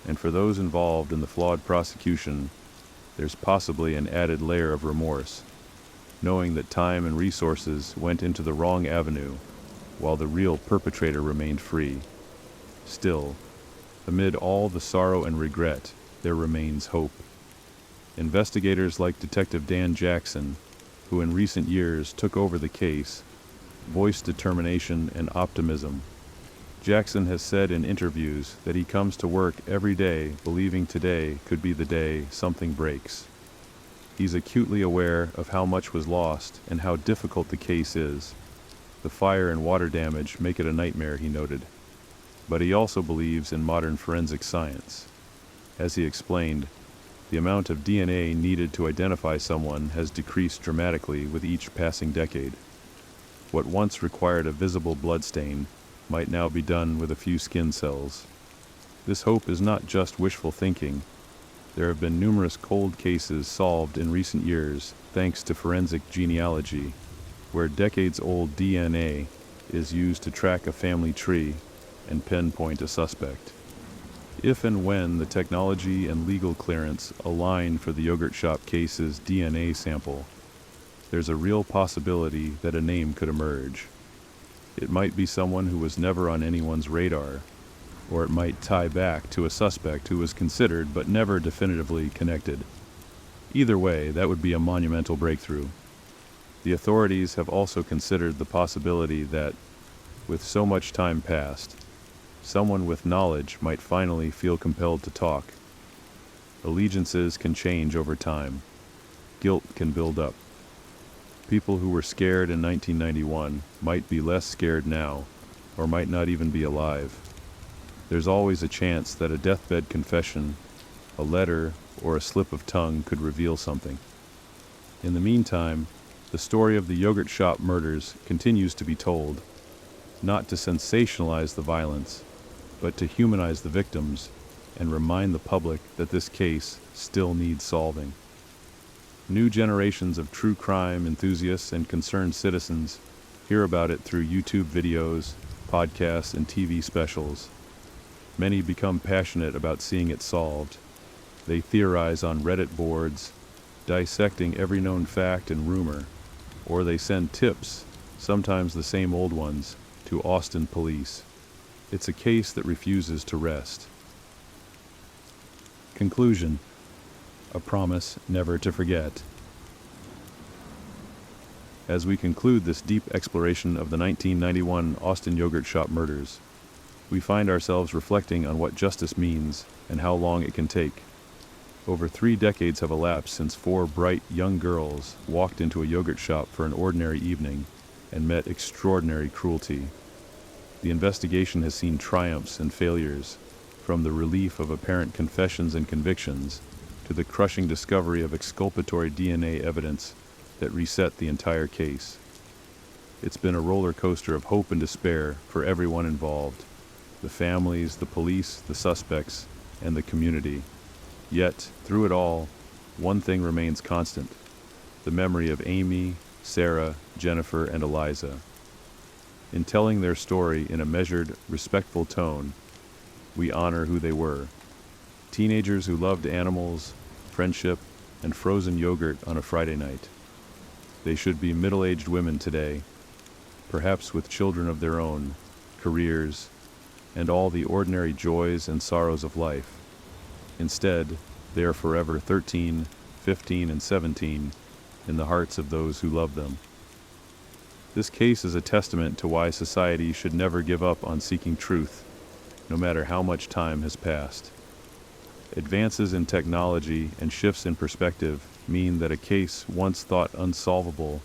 And for those involved in the flawed prosecution, there's possibly an added layer of remorse, knowing that time and resources went into the wrong avenue, while the real perpetrator remained free. Still, amid all the sorrow and regret, there remains hope. Investigators like Detective Dan Jackson, who in recent years took over the case, voiced determination and optimism. Jackson has said in interviews that he comes to work every day believing today could be the day something breaks. He's acutely aware of how much was lost and how difficult the case is. The fire and water damage make it a nightmare, he noted. But he also believes in modern forensic science. As he explained, the amount of DNA needed to identify someone has decreased dramatically with each passing decade. What once required a visible bloodstain might now be done with a few skin cells. This hope is not just wishful thinking. There have been numerous cold cases solved in recent years thanks to forensic genealogy, where decades-old DNA is used to track a family tree and pinpoint a suspect. If and when the technology and legal clearance align for the yogurt shop case's DNA sample, there's a real possibility that a name could emerge. It might be someone who was never on anyone's radar, or it might tie back to a suspect who was considered but never definitively connected. Either way, that would be a monumental breakthrough. The authorities have also considered the possibility that, with so much time passed, someone with knowledge might finally feel compelled to talk. Allegiances can change over time. Guilt can build up. People who were scared in 1991 might be less scared now, or might not even be alive. There's always a chance that a deathbed confession, a letter, or a slip of tongue could reveal something. In the meantime, the story of the yogurt shop murders continues to be told, not to sensationalize the violence, but to humanize the victims and remind the public that this case still needs solving. New generations of true crime enthusiasts and concerned citizens hear about it through YouTube videos, podcasts, and TV specials. Many become passionate about seeing it solved. They theorize on Reddit boards, dissecting every known fact and rumor, or they send tips, sometimes the same old ones, to Austin police. It's a case that refuses to rest. Conclusion: a promise never to forget. As we conclude this deep exploration of the 1991 Austin yogurt shop murders, we find ourselves reflecting on what justice means and how long it can take. Over 3 decades have elapsed since 4 bright young girls walked into a yogurt shop for an ordinary evening and met extraordinary cruelty. The investigation has seen triumphs and failures, from the relief of apparent confessions and convictions to the crushing discovery of exculpatory DNA evidence that reset the entire case. It's been a roller coaster of hope and despair for everyone involved: the families, the police, the suspects, and the community. Yet, through it all, one thing remains constant: the memory of Amy, Sarah, Jennifer, and Eliza. In telling their story in a measured, respectful tone, we honor who they were. Teenagers who loved animals, friendship, and frozen yogurt on a Friday night. They should be middle-aged women today, perhaps with children of their own, careers, and all the ordinary joys and sorrows of life. Instead, they are forever 13, 15, and 17 in the hearts of those who love them. This case is a testament to why society should never give up on seeking truth, no matter how much time has passed. Advances in technology and shifts in perspective mean that a case once thought unsolvable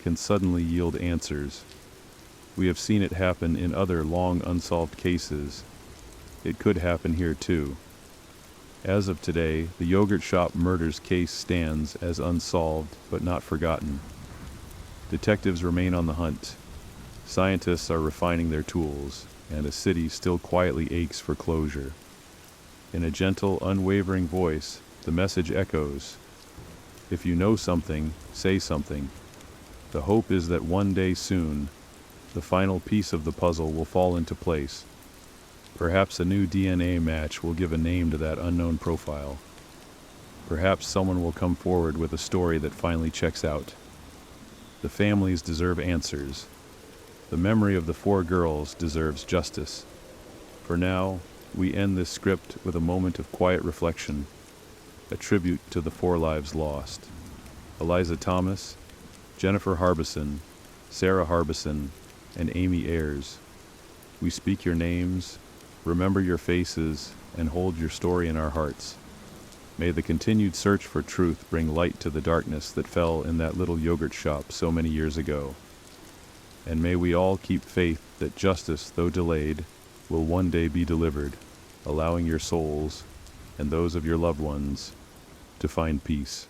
can suddenly yield answers. We have seen it happen in other long unsolved cases. It could happen here too. As of today, the yogurt shop murders case stands as unsolved but not forgotten. Detectives remain on the hunt. Scientists are refining their tools, and a city still quietly aches for closure. In a gentle, unwavering voice, the message echoes. If you know something, say something. The hope is that one day soon, the final piece of the puzzle will fall into place. Perhaps a new DNA match will give a name to that unknown profile. Perhaps someone will come forward with a story that finally checks out. The families deserve answers. The memory of the 4 girls deserves justice. For now, we end this script with a moment of quiet reflection, a tribute to the 4 lives lost. Eliza Thomas, Jennifer Harbison, Sarah Harbison, and Amy Ayers. We speak your names, remember your faces, and hold your story in our hearts. May the continued search for truth bring light to the darkness that fell in that little yogurt shop so many years ago. And may we all keep faith that justice, though delayed, will one day be delivered, allowing your souls, and those of your loved ones, to find peace.